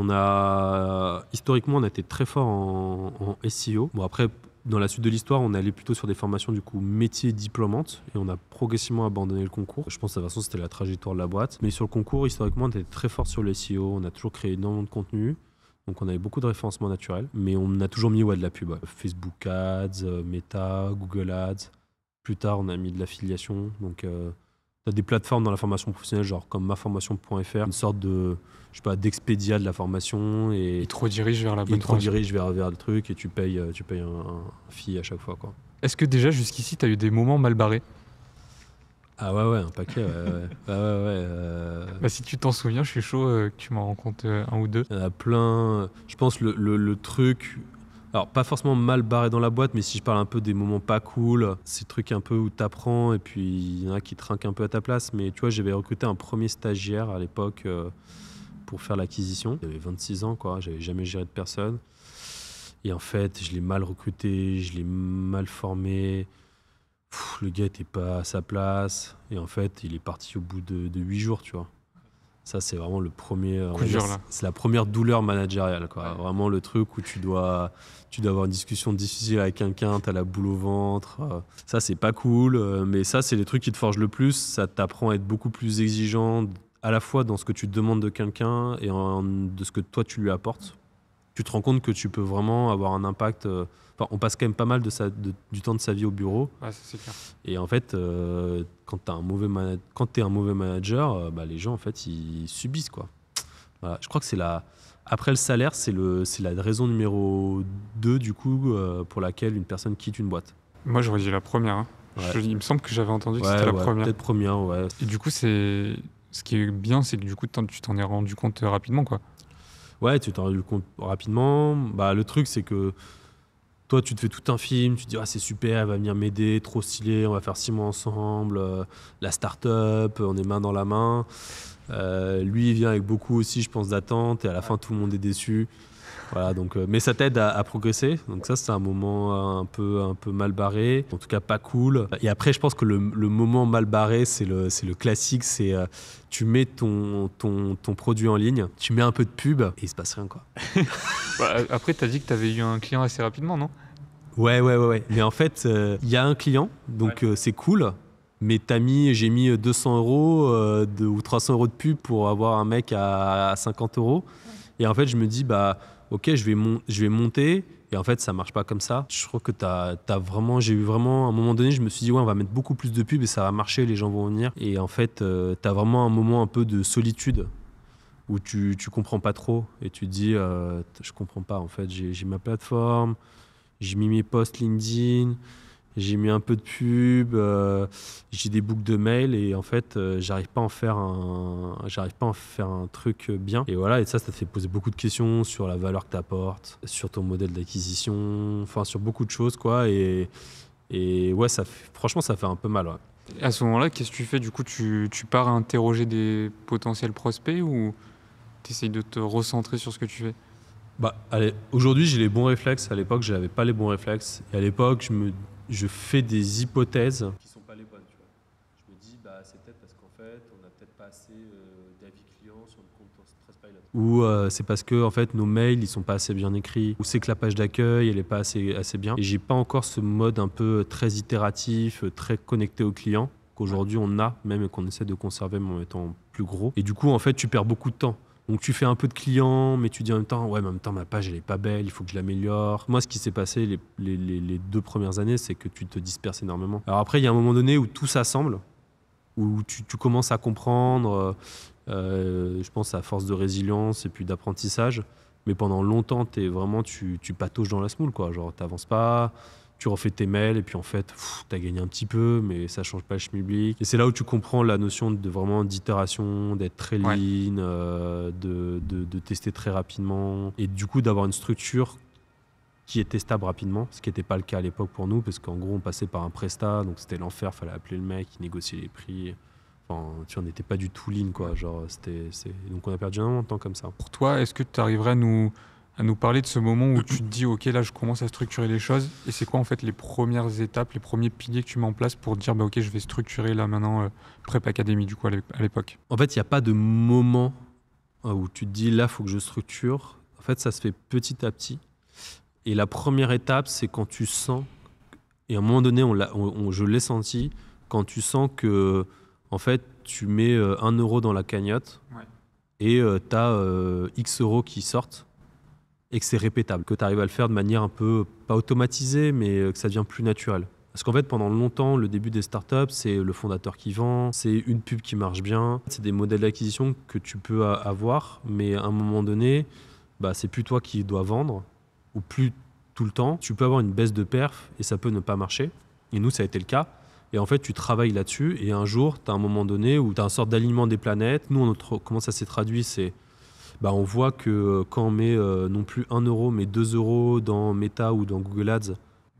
historiquement, on a été très fort en SEO. Bon, après, dans la suite de l'histoire, on est allé plutôt sur des formations du coup métiers diplômantes et on a progressivement abandonné le concours. Je pense que de toute façon c'était la trajectoire de la boîte. Mais sur le concours, historiquement, on était très fort sur le SEO. On a toujours créé énormément de contenu. Donc on avait beaucoup de référencement naturel. Mais on a toujours mis de la pub. Facebook Ads, Meta, Google Ads. Plus tard, on a mis de l'affiliation. Donc tu as des plateformes dans la formation professionnelle, genre comme maformation.fr, une sorte de, d'Expedia de la formation. Et ils te redirigent vers la bonne formation. Ils te redirigent vers le truc et tu payes un fee à chaque fois, quoi. Est-ce que déjà, jusqu'ici, tu as eu des moments mal barrés ? Ah ouais, un paquet, ouais. Bah, si tu t'en souviens, je suis chaud que tu m'en racontes un ou deux. Il y en a plein. Je pense le truc... Alors, pas forcément mal barré dans la boîte, mais si je parle un peu des moments pas cool, c'est le truc un peu où t'apprends et puis il y en a qui trinquent un peu à ta place. Mais tu vois, j'avais recruté un premier stagiaire à l'époque pour faire l'acquisition. J'avais 26 ans, quoi. J'avais jamais géré de personne. Et en fait, je l'ai mal recruté, je l'ai mal formé. Le gars était pas à sa place. Et en fait, il est parti au bout de 8 jours, tu vois. Ça, c'est vraiment le premier. Coup dur, là. C'est la première douleur managériale, quoi. Ouais. Vraiment le truc où tu dois avoir une discussion difficile avec quelqu'un, t'as la boule au ventre. Ça, c'est pas cool. Mais ça, c'est les trucs qui te forgent le plus. Ça t'apprend à être beaucoup plus exigeant, à la fois dans ce que tu demandes de quelqu'un et de ce que toi, tu lui apportes. Tu te rends compte que tu peux vraiment avoir un impact. On passe quand même pas mal du temps de sa vie au bureau. Ouais, ça, c'est clair. Et en fait, quand tu es un mauvais manager, les gens, en fait, ils subissent, quoi. Voilà. Je crois que après le salaire, c'est la raison numéro 2, du coup, pour laquelle une personne quitte une boîte. Moi, j'aurais dit la première. Hein. Ouais. Il me semble que j'avais entendu que c'était la première. Peut-être première, ouais. Et du coup, ce qui est bien, c'est que du coup, tu t'en es rendu compte rapidement, quoi. Ouais, tu t'en es rendu compte rapidement. Le truc, c'est que toi, tu te fais tout un film, tu te dis « Ah, c'est super, elle va venir m'aider, trop stylé, on va faire 6 mois ensemble, la start-up, on est main dans la main. » Lui, il vient avec beaucoup aussi, je pense, d'attente, et à la fin, tout le monde est déçu. Voilà, donc, mais ça t'aide à progresser. Donc ça, c'est un moment un peu mal barré, en tout cas pas cool. Et après, je pense que le moment mal barré, c'est le classique, c'est tu mets ton produit en ligne, tu mets un peu de pub et il se passe rien, quoi. Après, tu as dit que tu avais eu un client assez rapidement, non ? Ouais. Mais en fait, il y a un client, donc c'est cool. Mais j'ai mis 200 € ou 300 € de pub pour avoir un mec à 50 €. Et en fait, je me dis, ok, je vais monter. Et en fait, ça marche pas comme ça. Je crois que j'ai eu vraiment, à un moment donné, je me suis dit, ouais, on va mettre beaucoup plus de pubs et ça va marcher, les gens vont venir. Et en fait, tu as vraiment un moment un peu de solitude où tu comprends pas trop. Et tu te dis, je comprends pas. En fait, j'ai ma plateforme, j'ai mis mes posts LinkedIn, j'ai mis un peu de pub, j'ai des boucles de mails et en fait, j'arrive pas à en faire un truc bien. Et voilà, et ça te fait poser beaucoup de questions sur la valeur que tu apportes, sur ton modèle d'acquisition, enfin sur beaucoup de choses, quoi. Et ouais, franchement, ça fait un peu mal. Ouais. Et à ce moment-là, qu'est-ce que tu fais ? Du coup, tu pars à interroger des potentiels prospects ou tu essayes de te recentrer sur ce que tu fais ? Allez, aujourd'hui, j'ai les bons réflexes. À l'époque, je n'avais pas les bons réflexes. Et à l'époque, je fais des hypothèses qui ne sont pas les bonnes. Tu vois. Je me dis, c'est peut-être parce qu'en fait, on n'a peut-être pas assez d'avis clients sur le compte Trustpilot. Ou c'est parce que en fait, nos mails, ils ne sont pas assez bien écrits. Ou c'est que la page d'accueil, elle n'est pas assez bien. Et je n'ai pas encore ce mode un peu très itératif, très connecté au client qu'aujourd'hui on a, même qu'on essaie de conserver mais en étant plus gros. Et du coup, en fait, tu perds beaucoup de temps. Donc tu fais un peu de clients, mais tu dis en même temps, ma page, elle est pas belle, il faut que je l'améliore. Moi, ce qui s'est passé les 2 premières années, c'est que tu te disperses énormément. Alors après, il y a un moment donné où tout s'assemble, où tu commences à comprendre, je pense à force de résilience et puis d'apprentissage. Mais pendant longtemps, tu patauges dans la semoule, quoi. Genre, t'avances pas, tu refais tes mails et puis en fait, tu as gagné un petit peu, mais ça change pas le schmilblick. Et c'est là où tu comprends la notion vraiment d'itération, d'être très lean, de tester très rapidement et du coup d'avoir une structure qui est testable rapidement, ce qui n'était pas le cas à l'époque pour nous, parce qu'en gros, on passait par un prestat, donc c'était l'enfer, fallait appeler le mec, il négociait les prix. Enfin, on n'était pas du tout lean, quoi. Genre, donc on a perdu un temps comme ça. Pour toi, est-ce que tu arriverais à nous parler de ce moment où tu te dis ok, là je commence à structurer les choses, et c'est quoi en fait les premières étapes, les premiers piliers que tu mets en place pour dire ok, je vais structurer là maintenant Prep Academy du coup à l'époque? En fait, il n'y a pas de moment où tu te dis là faut que je structure. En fait, ça se fait petit à petit, et la première étape, c'est quand tu sens, et à un moment donné je l'ai senti, quand tu sens que en fait tu mets 1 € dans la cagnotte, et tu as X euros qui sortent et que c'est répétable, que tu arrives à le faire de manière un peu, pas automatisée, mais que ça devient plus naturel. Parce qu'en fait, pendant longtemps, le début des startups, c'est le fondateur qui vend, c'est une pub qui marche bien, c'est des modèles d'acquisition que tu peux avoir, mais à un moment donné, c'est plus toi qui dois vendre, ou plus tout le temps. Tu peux avoir une baisse de perf et ça peut ne pas marcher. Et nous, ça a été le cas. Et en fait, tu travailles là-dessus et un jour, tu as un moment donné où tu as une sorte d'alignement des planètes. Nous, comment ça s'est traduit, c'est on voit que quand on met non plus 1 € mais 2 € dans Meta ou dans Google Ads,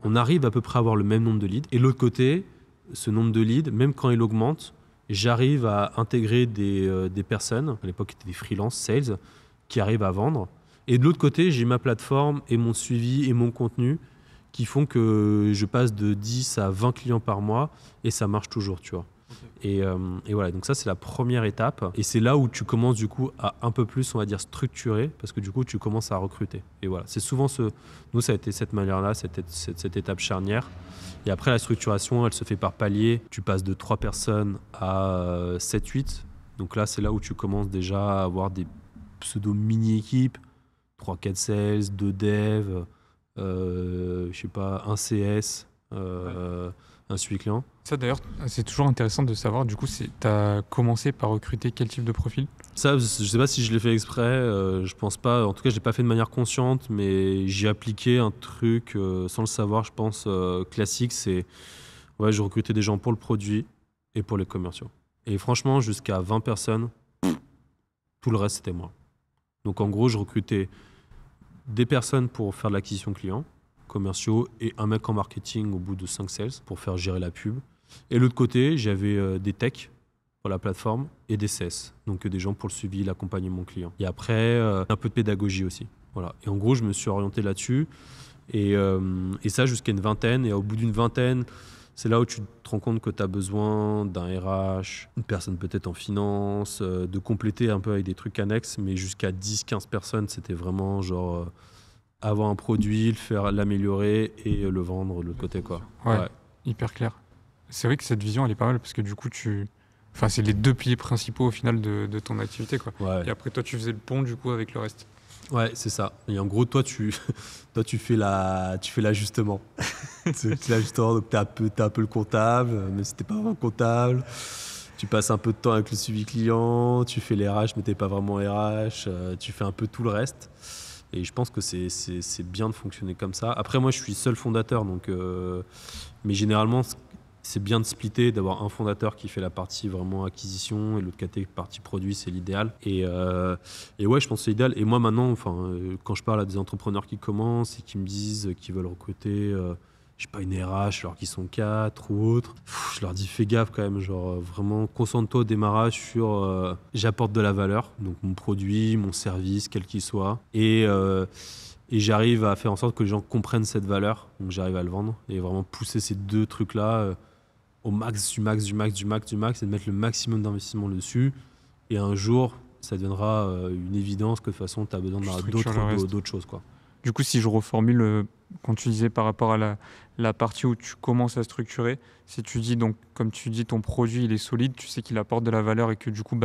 on arrive à peu près à avoir le même nombre de leads. Et de l'autre côté, ce nombre de leads, même quand il augmente, j'arrive à intégrer des personnes, à l'époque c'était des freelance sales, qui arrivent à vendre. Et de l'autre côté, j'ai ma plateforme et mon suivi et mon contenu qui font que je passe de 10 à 20 clients par mois et ça marche toujours, tu vois. Et voilà, donc ça c'est la première étape. Et c'est là où tu commences du coup à un peu plus, on va dire, structurer, parce que du coup tu commences à recruter. Et voilà, c'est souvent nous ça a été cette manière-là, cette étape charnière. Et après la structuration, elle se fait par palier. Tu passes de 3 personnes à 7-8. Donc là c'est là où tu commences déjà à avoir des pseudo-mini-équipes, 3-4 sales, 2 devs, je sais pas, un CS, un suivi client. Ça d'ailleurs, c'est toujours intéressant de savoir, du coup, tu as commencé par recruter quel type de profil? Ça, je sais pas si je l'ai fait exprès, je pense pas. En tout cas, je l'ai pas fait de manière consciente, mais j'ai appliqué un truc sans le savoir, je pense, classique. C'est, ouais, je recrutais des gens pour le produit et pour les commerciaux. Et franchement, jusqu'à 20 personnes, tout le reste, c'était moi. Donc en gros, je recrutais des personnes pour faire de l'acquisition client, commerciaux, et un mec en marketing au bout de 5 sales pour faire gérer la pub. Et de l'autre côté, j'avais des techs pour la plateforme et des CS, donc des gens pour le suivi, l'accompagnement client. Et après, un peu de pédagogie aussi. Voilà. Et en gros, je me suis orienté là-dessus. Et ça jusqu'à une vingtaine. Et au bout d'une vingtaine, c'est là où tu te rends compte que tu as besoin d'un RH, une personne peut-être en finance, de compléter un peu avec des trucs annexes. Mais jusqu'à 10-15 personnes, c'était vraiment genre avoir un produit, l'améliorer et le vendre de l'autre côté, quoi. Ouais, hyper clair. C'est vrai que cette vision, elle est pas mal parce que du coup, enfin, c'est les 2 piliers principaux au final de ton activité, quoi. Ouais. Et après, toi, tu faisais le pont du coup avec le reste. Ouais, c'est ça. Et en gros, toi, tu fais l'ajustement. C'est l'ajustement, donc t'es un peu le comptable, mais si t'es pas vraiment comptable. Tu passes un peu de temps avec le suivi client, tu fais les RH, mais t'es pas vraiment RH. Tu fais un peu tout le reste. Et je pense que c'est bien de fonctionner comme ça. Après, moi, je suis seul fondateur, donc, mais généralement, c'est bien de splitter, d'avoir un fondateur qui fait la partie vraiment acquisition et l'autre partie produit, c'est l'idéal. Et ouais, je pense que c'est l'idéal. Et moi maintenant, quand je parle à des entrepreneurs qui commencent et qui me disent qu'ils veulent recruter, je sais pas, une RH alors qu'ils sont 4 ou autre, je leur dis fais gaffe quand même, genre vraiment concentre-toi au démarrage sur j'apporte de la valeur, donc mon produit, mon service, quel qu'il soit. Et j'arrive à faire en sorte que les gens comprennent cette valeur, donc j'arrive à le vendre et vraiment pousser ces 2 trucs-là au max du max et de mettre le maximum d'investissement dessus. Et un jour, ça deviendra une évidence que de toute façon, tu as besoin d'autres choses, quoi. Du coup, si je reformule, quand tu disais par rapport à la partie où tu commences à structurer, si tu dis, donc, comme tu dis, ton produit, il est solide, tu sais qu'il apporte de la valeur et que du coup,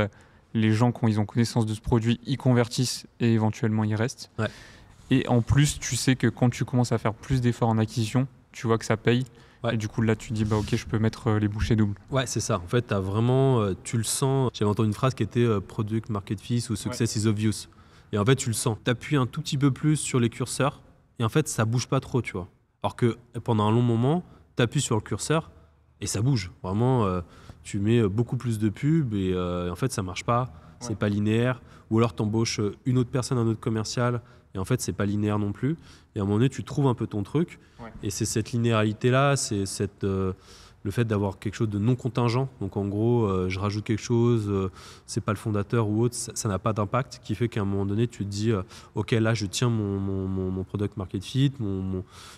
les gens, quand ils ont connaissance de ce produit, ils convertissent et éventuellement, ils restent. Ouais. Et en plus, tu sais que quand tu commences à faire plus d'efforts en acquisition, tu vois que ça paye. Ouais. Et du coup, là, tu dis, ok, je peux mettre les bouchées doubles. Ouais, c'est ça. En fait, t'as vraiment, tu le sens. J'avais entendu une phrase qui était Product Market Fit ou Success is obvious. Et en fait, tu le sens. Tu appuies un tout petit peu plus sur les curseurs et en fait, ça bouge pas trop, tu vois. Alors que pendant un long moment, tu appuies sur le curseur et ça bouge. Vraiment, tu mets beaucoup plus de pubs et en fait, ça marche pas. C'est pas linéaire. Ou alors, tu embauches une autre personne, un autre commercial et en fait, c'est pas linéaire non plus. Et à un moment donné, tu trouves un peu ton truc. Ouais. Et c'est cette linéarité-là, c'est le fait d'avoir quelque chose de non contingent. Donc en gros, je rajoute quelque chose, c'est pas le fondateur ou autre, ça n'a pas d'impact, qui fait qu'à un moment donné, tu te dis, ok, là, je tiens mon product market fit,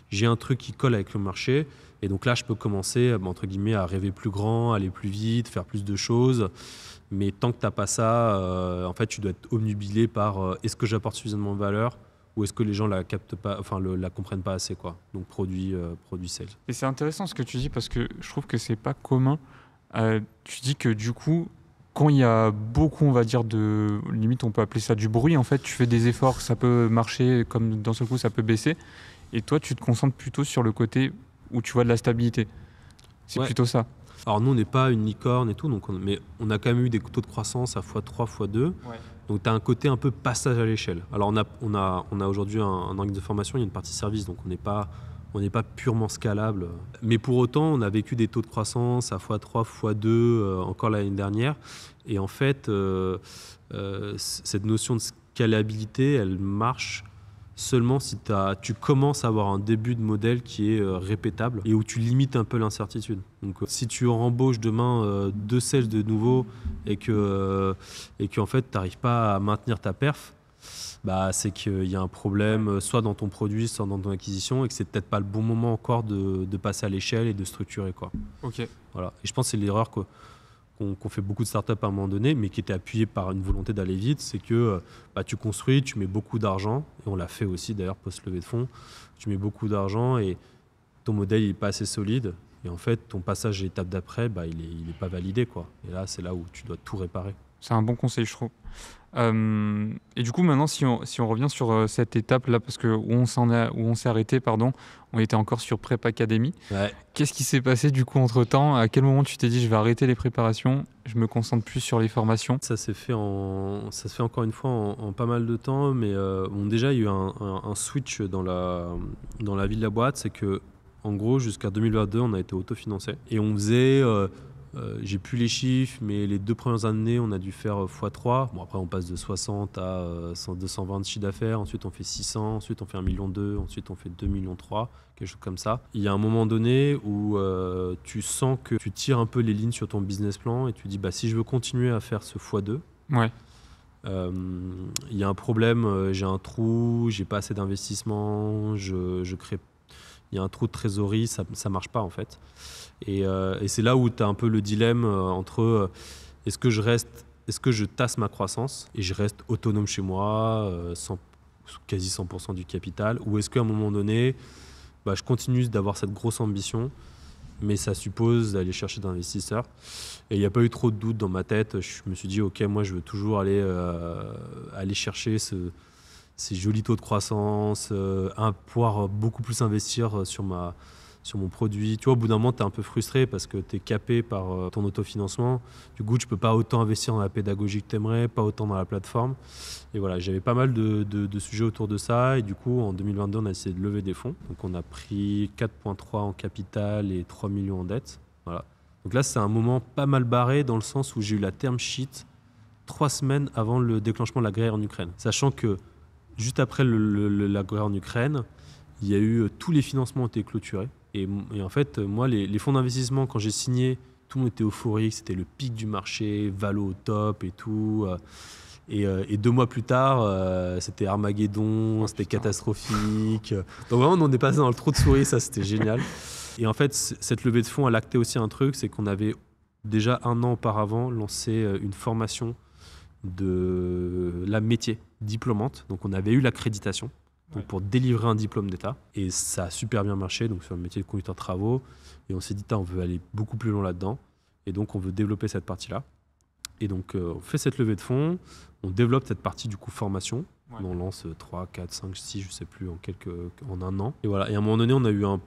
j'ai un truc qui colle avec le marché. Et donc là, je peux commencer, entre guillemets, à rêver plus grand, aller plus vite, faire plus de choses. Mais tant que tu n'as pas ça, en fait, tu dois être obnubilé par est-ce que j'apporte suffisamment de valeur ou est-ce que les gens la captent pas, la comprennent pas assez, quoi. Donc produit sales. Et c'est intéressant ce que tu dis parce que je trouve que c'est pas commun. Tu dis que du coup, quand il y a beaucoup, on va dire, de limite, on peut appeler ça du bruit. En fait, tu fais des efforts, ça peut marcher, comme d'un seul coup, ça peut baisser. Et toi, tu te concentres plutôt sur le côté où tu vois de la stabilité. C'est plutôt ça. Alors nous, on n'est pas une licorne et tout, mais on a quand même eu des taux de croissance à x3, x2. Ouais. Donc tu as un côté un peu passage à l'échelle. Alors on a aujourd'hui un organisme de formation, il y a une partie service, donc on n'est pas purement scalable. Mais pour autant, on a vécu des taux de croissance à x3, x2 encore l'année dernière. Et en fait, cette notion de scalabilité, elle marche seulement si tu commences à avoir un début de modèle qui est répétable et où tu limites un peu l'incertitude. Donc si tu embauches demain 2 sales de nouveau et qu'en fait tu n'arrives pas à maintenir ta perf, c'est qu'il y a un problème soit dans ton produit, soit dans ton acquisition et que c'est peut-être pas le bon moment encore de passer à l'échelle et de structurer, quoi. Ok. Voilà. Et je pense que c'est l'erreur qu'on fait beaucoup de startups à un moment donné, mais qui était appuyé par une volonté d'aller vite, c'est que tu construis, tu mets beaucoup d'argent, et on l'a fait aussi d'ailleurs post-levée de fonds, tu mets beaucoup d'argent et ton modèle n'est pas assez solide, et en fait ton passage à l'étape d'après, il est pas validé, quoi. Et là, c'est là où tu dois tout réparer. C'est un bon conseil, je trouve. Et du coup, maintenant, si on revient sur cette étape-là, parce que où on s'est arrêté, pardon, on était encore sur Prep Academy. Ouais. Qu'est-ce qui s'est passé du coup entre-temps? À quel moment tu t'es dit, je vais arrêter les préparations, je me concentre plus sur les formations? Ça s'est fait encore une fois en pas mal de temps, mais déjà, il y a eu un switch dans la vie de la boîte, c'est que en gros, jusqu'à 2022, on a été autofinancé et on faisait... j'ai plus les chiffres, mais les 2 premières années, on a dû faire x3. Bon, après, on passe de 60 à 220 de chiffre d'affaires. Ensuite, on fait 600. Ensuite, on fait 1,2 million. Ensuite, on fait 2,3 millions, quelque chose comme ça. Il y a un moment donné où tu sens que tu tires un peu les lignes sur ton business plan et tu dis, si je veux continuer à faire ce x2, Ouais. il y a un problème, j'ai un trou, j'ai pas assez d'investissement, je crée... Il y a un trou de trésorerie, ça marche pas en fait. Et c'est là où tu as un peu le dilemme entre est-ce que je tasse ma croissance et je reste autonome chez moi, quasi 100% du capital, ou est-ce qu'à un moment donné, je continue d'avoir cette grosse ambition, mais ça suppose d'aller chercher d'investisseurs. Et il n'y a pas eu trop de doutes dans ma tête. Je me suis dit, ok, moi je veux toujours aller chercher ces jolis taux de croissance, pouvoir beaucoup plus investir sur mon produit. Tu vois, au bout d'un moment, tu es un peu frustré parce que tu es capé par ton autofinancement. Du coup, tu ne peux pas autant investir dans la pédagogie que tu aimerais, pas autant dans la plateforme. Et voilà, j'avais pas mal de sujets autour de ça. Et du coup, en 2022, on a essayé de lever des fonds. Donc, on a pris 4,3 en capital et 3 millions en dette. Voilà. Donc là, c'est un moment pas mal barré dans le sens où j'ai eu la term sheet 3 semaines avant le déclenchement de la guerre en Ukraine. Sachant que juste après la guerre en Ukraine, il y a eu tous les financements ont été clôturés. Et en fait, moi, les fonds d'investissement, quand j'ai signé, tout le monde était euphorique. C'était le pic du marché, Valo au top et tout. Et 2 mois plus tard, c'était Armageddon, c'était catastrophique. Donc vraiment, on est passé dans le trou de souris, ça c'était génial. Et en fait, cette levée de fonds, elle actait aussi un truc, c'est qu'on avait déjà 1 an auparavant lancé une formation de la métier diplômante. Donc on avait eu l'accréditation pour délivrer un diplôme d'État. Et ça a super bien marché, donc sur le métier de conducteur de travaux. Et on s'est dit, on veut aller beaucoup plus loin là-dedans. Et donc on veut développer cette partie-là. Et donc on fait cette levée de fonds, on développe cette partie du coup formation. Ouais. On lance 3, 4, 5, 6, je sais plus, en 1 an. Et voilà. Et à un moment donné, on a eu en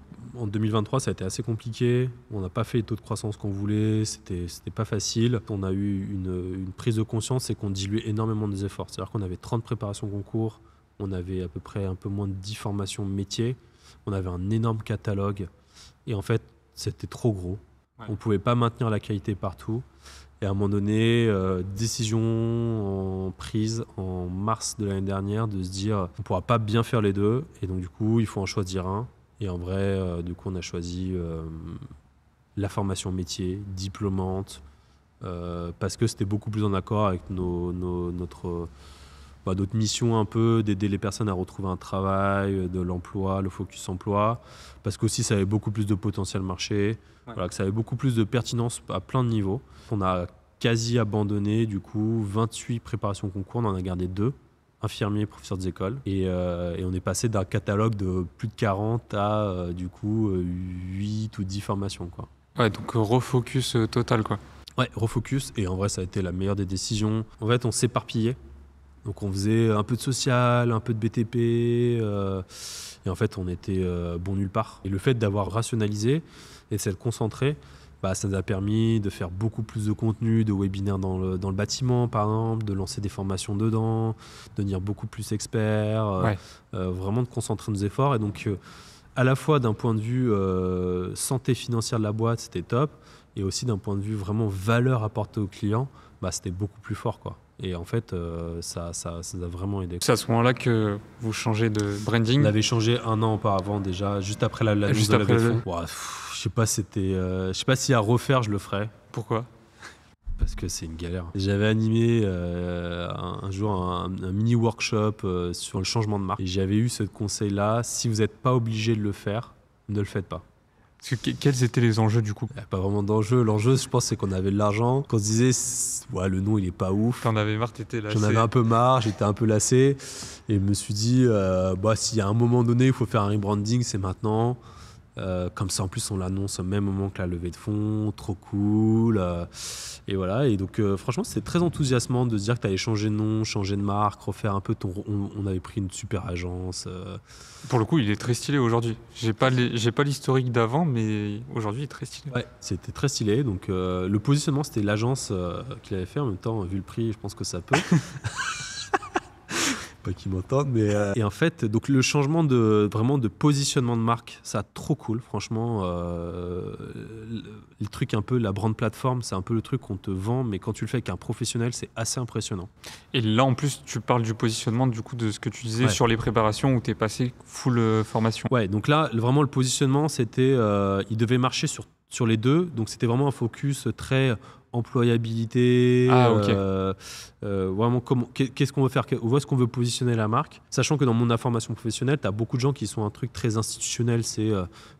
2023, ça a été assez compliqué. On n'a pas fait les taux de croissance qu'on voulait. C'était pas facile. On a eu une prise de conscience, c'est qu'on diluait énormément des efforts. C'est-à-dire qu'on avait 30 préparations concours. On avait à peu près un peu moins de 10 formations métiers. On avait un énorme catalogue. Et en fait, c'était trop gros. Ouais. On ne pouvait pas maintenir la qualité partout. Et à un moment donné, décision prise en mars de l'année dernière de se dire on ne pourra pas bien faire les deux. Et donc, du coup, il faut en choisir un. Et en vrai, du coup, on a choisi la formation métier, diplômante, parce que c'était beaucoup plus en accord avec notre mission un peu, d'aider les personnes à retrouver un travail, de l'emploi, le focus emploi, parce qu'aussi ça avait beaucoup plus de potentiel marché, voilà, que ça avait beaucoup plus de pertinence à plein de niveaux. On a quasi abandonné du coup 28 préparations concours, on en a gardé 2, infirmiers, professeurs des écoles, et on est passé d'un catalogue de plus de 40 à du coup 8 ou 10 formations, quoi. Ouais, donc refocus total, quoi. Ouais, refocus, et en vrai ça a été la meilleure des décisions. En fait, on s'éparpillait. Donc on faisait un peu de social, un peu de BTP, et en fait on était bon nulle part. Et le fait d'avoir rationalisé et de s'être concentré, ça nous a permis de faire beaucoup plus de contenu, de webinaires dans le bâtiment par exemple, de lancer des formations dedans, de devenir beaucoup plus expert, vraiment de concentrer nos efforts. Et donc à la fois d'un point de vue santé financière de la boîte, c'était top, et aussi d'un point de vue vraiment valeur apportée aux clients, c'était beaucoup plus fort, quoi. Et en fait, ça a vraiment aidé. C'est à ce moment-là que vous changez de branding? On avait changé 1 an auparavant déjà, juste après la levée de fonds. Je sais pas si à refaire je le ferais. Pourquoi? Parce que c'est une galère. J'avais animé un jour un mini workshop sur le changement de marque. Et j'avais eu ce conseil-là, si vous n'êtes pas obligé de le faire, ne le faites pas. Quels étaient les enjeux du coup? Il n'y a pas vraiment d'enjeu. L'enjeu, je pense, c'est qu'on avait de l'argent, qu'on se disait, ouais, le nom, il est pas ouf. T'en avais marre, t'étais lassé. J'en avais un peu marre, j'étais un peu lassé. Et je me suis dit, s'il y a un moment donné, il faut faire un rebranding, c'est maintenant. Comme ça, en plus, on l'annonce au même moment que la levée de fonds, trop cool. Et voilà. Et donc, franchement, c'était très enthousiasmant de se dire que tu allais changer de nom, changer de marque, refaire un peu ton. On avait pris une super agence. Pour le coup, il est très stylé aujourd'hui. J'ai pas l'historique d'avant, mais aujourd'hui, il est très stylé. Ouais, c'était très stylé. Donc, le positionnement, c'était l'agence qui l'avait fait. En même temps, vu le prix, je pense que ça peut. Pas qu'ils m'entendent, mais et en fait, donc le changement de positionnement de marque, ça trop cool, franchement. Le truc un peu, la brand plateforme, c'est un peu le truc qu'on te vend, mais quand tu le fais avec un professionnel, c'est assez impressionnant. Et là, en plus, tu parles du positionnement, du coup, de ce que tu disais sur les préparations où tu es passé full formation. Ouais, donc là, vraiment, le positionnement, c'était, il devait marcher sur les deux, donc c'était vraiment un focus très employabilité, vraiment qu'est-ce qu'on veut faire, où est-ce qu'on veut positionner la marque, sachant que dans mon formation professionnelle, tu as beaucoup de gens qui sont un truc très institutionnel, c'est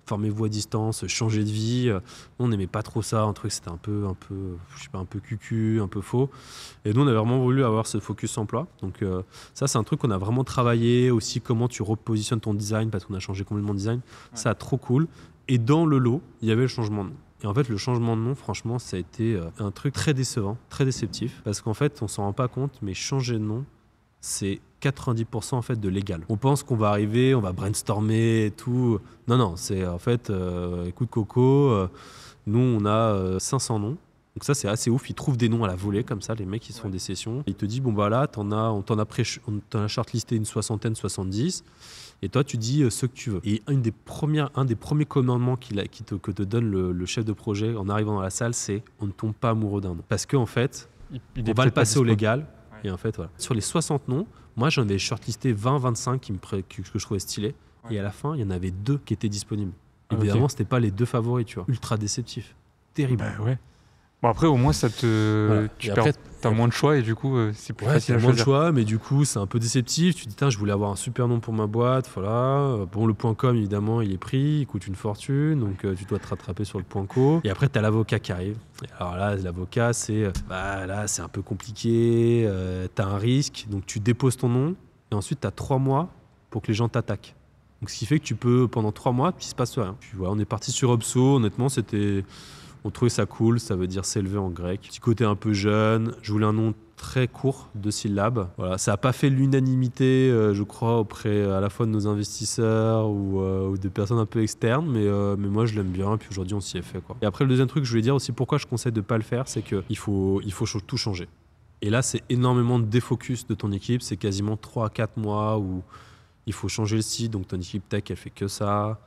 formez-vous à distance, changer de vie. On n'aimait pas trop ça, un truc c'était un peu je sais pas, un peu cucu, un peu faux, et nous on a vraiment voulu avoir ce focus emploi. Donc ça c'est un truc qu'on a vraiment travaillé aussi, comment tu repositionnes ton design, parce qu'on a changé complètement de design. Ça trop cool. Et dans le lot il y avait le changement de nom. Et en fait, le changement de nom, franchement, ça a été un truc très décevant, très déceptif. Parce qu'en fait, on s'en rend pas compte, mais changer de nom, c'est 90% en fait de légal. On pense qu'on va arriver, on va brainstormer et tout. Non, c'est en fait, écoute Coco, nous, on a 500 noms. Donc ça, c'est assez ouf. Ils trouvent des noms à la volée, comme ça, les mecs, ils se font des sessions. Ils te disent, bon, bah là, on t'en a shortlisté une 60, 70. Et toi, tu dis ce que tu veux. Et un des premiers commandements que te donne le chef de projet en arrivant dans la salle, c'est on ne tombe pas amoureux d'un nom. Parce qu'en fait, on va le passer au légal. Ouais. Et en fait, voilà. Sur les 60 noms, moi, j'en avais shortlisté 20, 25 que je trouvais stylés. Ouais. Et à la fin, il y en avait 2 qui étaient disponibles. Évidemment, c'était pas les 2 favoris, tu vois. Ultra déceptif. Terrible. Bah ouais. Bon, après, au moins, ça te. Voilà. T'as moins de choix et du coup, c'est plus facile à choisir. Moins de choix, mais du coup, c'est un peu déceptif. Tu te dis, je voulais avoir un super nom pour ma boîte. Voilà. Bon, le .com, évidemment, il est pris. Il coûte une fortune. Donc, tu dois te rattraper sur le .co. Et après, tu as l'avocat qui arrive. Et alors là, l'avocat, c'est là, c'est un peu compliqué. Tu as un risque. Donc, tu déposes ton nom. Et ensuite, tu as 3 mois pour que les gens t'attaquent. Donc, ce qui fait que tu peux, pendant 3 mois, il ne se passe rien. Puis, voilà, on est parti sur Opso. Honnêtement, on trouvait ça cool, ça veut dire s'élever en grec. Petit côté un peu jeune, je voulais un nom très court, 2 syllabes. Voilà, ça n'a pas fait l'unanimité, je crois, auprès à la fois de nos investisseurs ou des personnes un peu externes, mais moi je l'aime bien, et puis aujourd'hui on s'y est fait, quoi. Et après, le deuxième truc que je voulais dire aussi, pourquoi je conseille de ne pas le faire, c'est qu'il faut tout changer. Et là, c'est énormément de défocus de ton équipe, c'est quasiment 3 à 4 mois où il faut changer le site, donc ton équipe tech, elle fait que ça.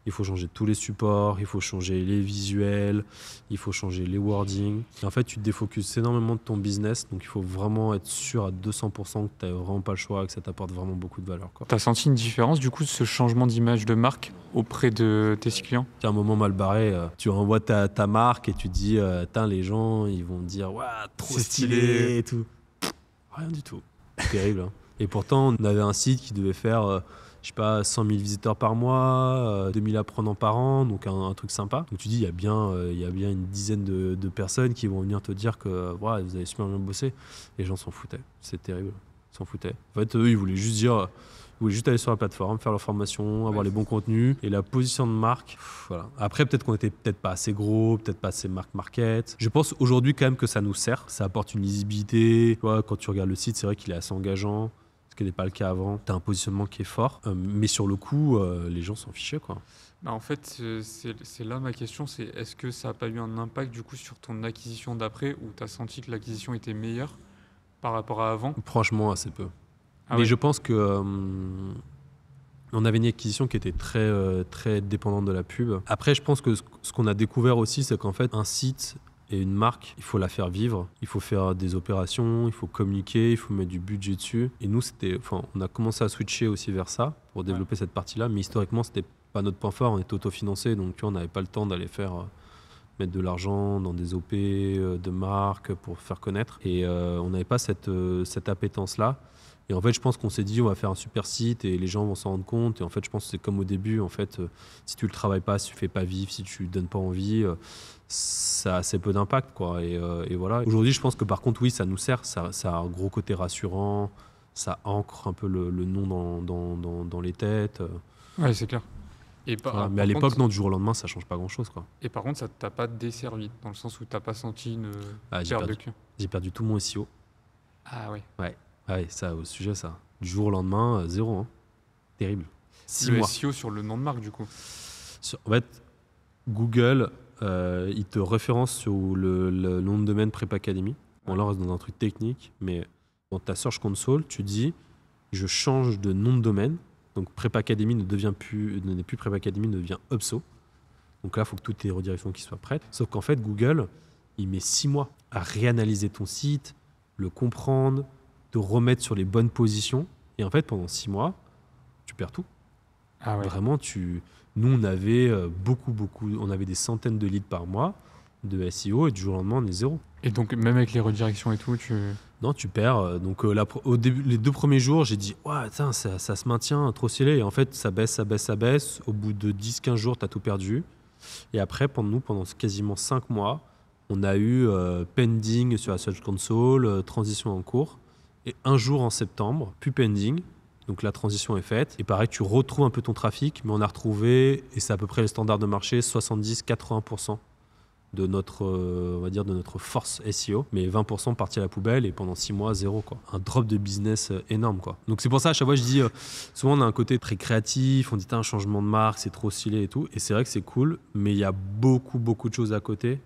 Il faut changer tous les supports, il faut changer les visuels, il faut changer les wordings. Et en fait, tu te défocuses énormément de ton business, donc il faut vraiment être sûr à 200% que tu n'as vraiment pas le choix et que ça t'apporte vraiment beaucoup de valeur. Tu as senti une différence du coup de ce changement d'image de marque auprès de tes clients? C'est un moment mal barré, tu renvoies ta marque et tu te dis, les gens, ils vont te dire, ouais, trop stylé et tout. Rien du tout. C'est terrible. Hein. Et pourtant, on avait un site qui devait faire... je sais pas, 100 000 visiteurs par mois, 2000 apprenants par an, donc un truc sympa. Donc tu dis, il y a bien une dizaine de personnes qui vont venir te dire que vous avez super bien bossé. Les gens s'en foutaient, c'est terrible, s'en foutaient. En fait, eux, ils voulaient juste aller sur la plateforme, faire leur formation, avoir les bons contenus et la position de marque. Voilà. Après, peut-être qu'on était pas assez gros, peut-être pas assez market. Je pense aujourd'hui quand même que ça nous sert, ça apporte une lisibilité. Quand tu regardes le site, c'est vrai qu'il est assez engageant. Ce qui n'est pas le cas avant. Tu as un positionnement qui est fort, mais sur le coup, les gens s'en fichaient, quoi. Bah en fait, c'est là ma question, c'est est-ce que ça n'a pas eu un impact du coup sur ton acquisition d'après, où tu as senti que l'acquisition était meilleure par rapport à avant? Franchement, assez peu. Mais ouais. je pense que on avait une acquisition qui était très, très dépendante de la pub. Après, je pense que ce qu'on a découvert aussi, c'est qu'en fait, un site... et une marque, il faut la faire vivre, il faut faire des opérations, il faut communiquer, il faut mettre du budget dessus. Et nous, on a commencé à switcher aussi vers ça pour développer cette partie-là. Mais historiquement, c'était pas notre point fort, on était autofinancé, donc tu vois, on n'avait pas le temps d'aller mettre de l'argent dans des OP de marque pour faire connaître. Et on n'avait pas cette appétence-là. Et en fait, je pense qu'on s'est dit, on va faire un super site et les gens vont s'en rendre compte. Et en fait, je pense que c'est comme au début. En fait, si tu le travailles pas, si tu fais pas vivre, si tu donnes pas envie, ça a assez peu d'impact, quoi. Et voilà. Aujourd'hui, je pense que par contre, oui, ça nous sert. Ça a un gros côté rassurant. Ça ancre un peu le nom dans les têtes. Ouais, c'est clair. Et Voilà. Mais à l'époque, non, du jour au lendemain, ça change pas grand-chose, quoi. Et par contre, ça t'a pas desservi, dans le sens où t'as pas senti une J'ai perte de perdu, cœur. j'ai perdu tout mon SEO. Ah ouais. Ouais, ça, au sujet, ça. Du jour au lendemain, zéro. Hein. Terrible. 6 Le mois. SEO sur le nom de marque, du coup. En fait, Google, il te référence sur le nom de domaine Prep Academy. Bon, là, on reste dans un truc technique, mais dans ta Search Console, tu dis je change de nom de domaine. Donc, Prep Academy n'est plus Prep Academy, ne devient Upso. Donc là, il faut que toutes tes redirections qui soient prêtes. Sauf qu'en fait, Google, il met 6 mois à réanalyser ton site, le comprendre, te remettre sur les bonnes positions. Et en fait, pendant 6 mois, tu perds tout. Ah ouais. Vraiment, nous, on avait on avait des centaines de leads par mois de SEO et du jour au lendemain, on est zéro. Et donc, même avec les redirections et tout, Non, tu perds. Donc, au début, les 2 premiers jours, j'ai dit, ouais, ça se maintient, trop stylé. Et en fait, ça baisse. Au bout de 10-15 jours, tu as tout perdu. Et après, pendant quasiment 5 mois, on a eu pending sur la Search Console, transition en cours. Et un jour en septembre, plus pending. Donc la transition est faite. Et pareil, tu retrouves un peu ton trafic, mais on a retrouvé, et c'est à peu près le standard de marché, 70-80% de notre, on va dire, de notre force SEO. Mais 20% parti à la poubelle et pendant 6 mois, zéro, quoi. Un drop de business énorme, quoi. Donc c'est pour ça, à chaque fois, je dis, souvent on a un côté très créatif, on dit, un changement de marque, c'est trop stylé et tout. Et c'est vrai que c'est cool, mais il y a beaucoup de choses à côté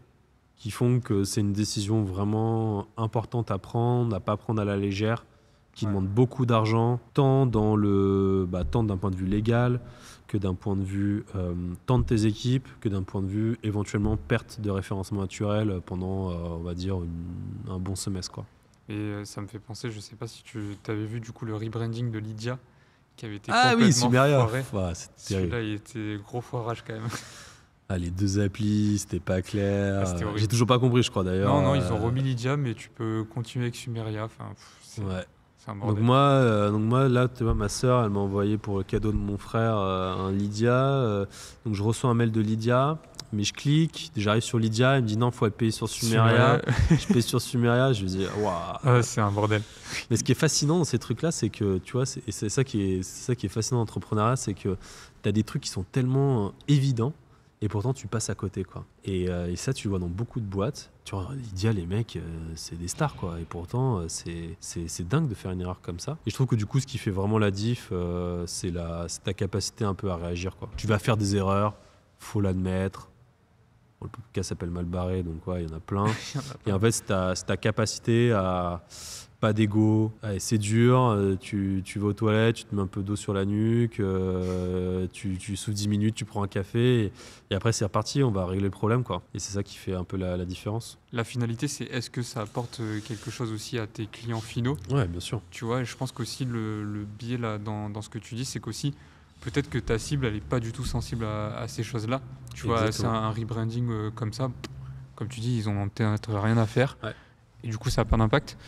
qui font que c'est une décision vraiment importante à prendre, à pas prendre à la légère, qui demande beaucoup d'argent, tant d'un point de vue légal, que d'un point de vue tant de tes équipes, que d'un point de vue éventuellement perte de référencement naturel pendant, on va dire, un bon semestre, quoi. Et ça me fait penser, je sais pas si tu avais vu du coup le rebranding de Lydia, qui avait été Ah oui, complètement Sumeria. foiré. Ouais, c'est terrible. Celui-là, il était gros foirage quand même. Ah, les 2 applis, c'était pas clair. C'était horrible. J'ai toujours pas compris, je crois, d'ailleurs. Non, ils ont remis Lydia, mais tu peux continuer avec Sumeria. Enfin, Ouais. c'est un Donc bordel. moi, là, tu vois, ma sœur, elle m'a envoyé pour le cadeau de mon frère un Lydia. Donc je reçois un mail de Lydia, mais je clique, j'arrive sur Lydia, elle me dit non, faut payer sur Sumeria. Je paye sur Sumeria, je me dis waouh. C'est un bordel. Mais ce qui est fascinant dans ces trucs-là, c'est que tu vois, c'est ça qui est fascinant dans l'entrepreneuriat, c'est que tu as des trucs qui sont tellement évidents. Et pourtant, tu passes à côté, quoi. Et ça, tu le vois dans beaucoup de boîtes. Tu vois, Lydia, les mecs, c'est des stars, quoi. Et pourtant, c'est dingue de faire une erreur comme ça. Et je trouve que du coup, ce qui fait vraiment la diff, c'est ta capacité un peu à réagir, quoi. Tu vas faire des erreurs, faut l'admettre. Bon, le podcast s'appelle Mal barré, donc ouais, il y en a plein. Et en fait, c'est ta capacité à... Pas d'ego, allez, c'est dur, tu vas aux toilettes, tu te mets un peu d'eau sur la nuque, tu souffles 10 minutes, tu prends un café, et après c'est reparti, on va régler le problème, quoi. Et c'est ça qui fait un peu la différence. La finalité, c'est est-ce que ça apporte quelque chose aussi à tes clients finaux ? Ouais, bien sûr. Tu vois, et je pense qu'aussi le biais là, dans ce que tu dis, c'est qu'aussi peut-être que ta cible, elle n'est pas du tout sensible à ces choses-là. Tu vois, c'est un rebranding comme ça, comme tu dis, ils ont peut-être rien à faire, ouais. Et du coup ça n'a pas d'impact.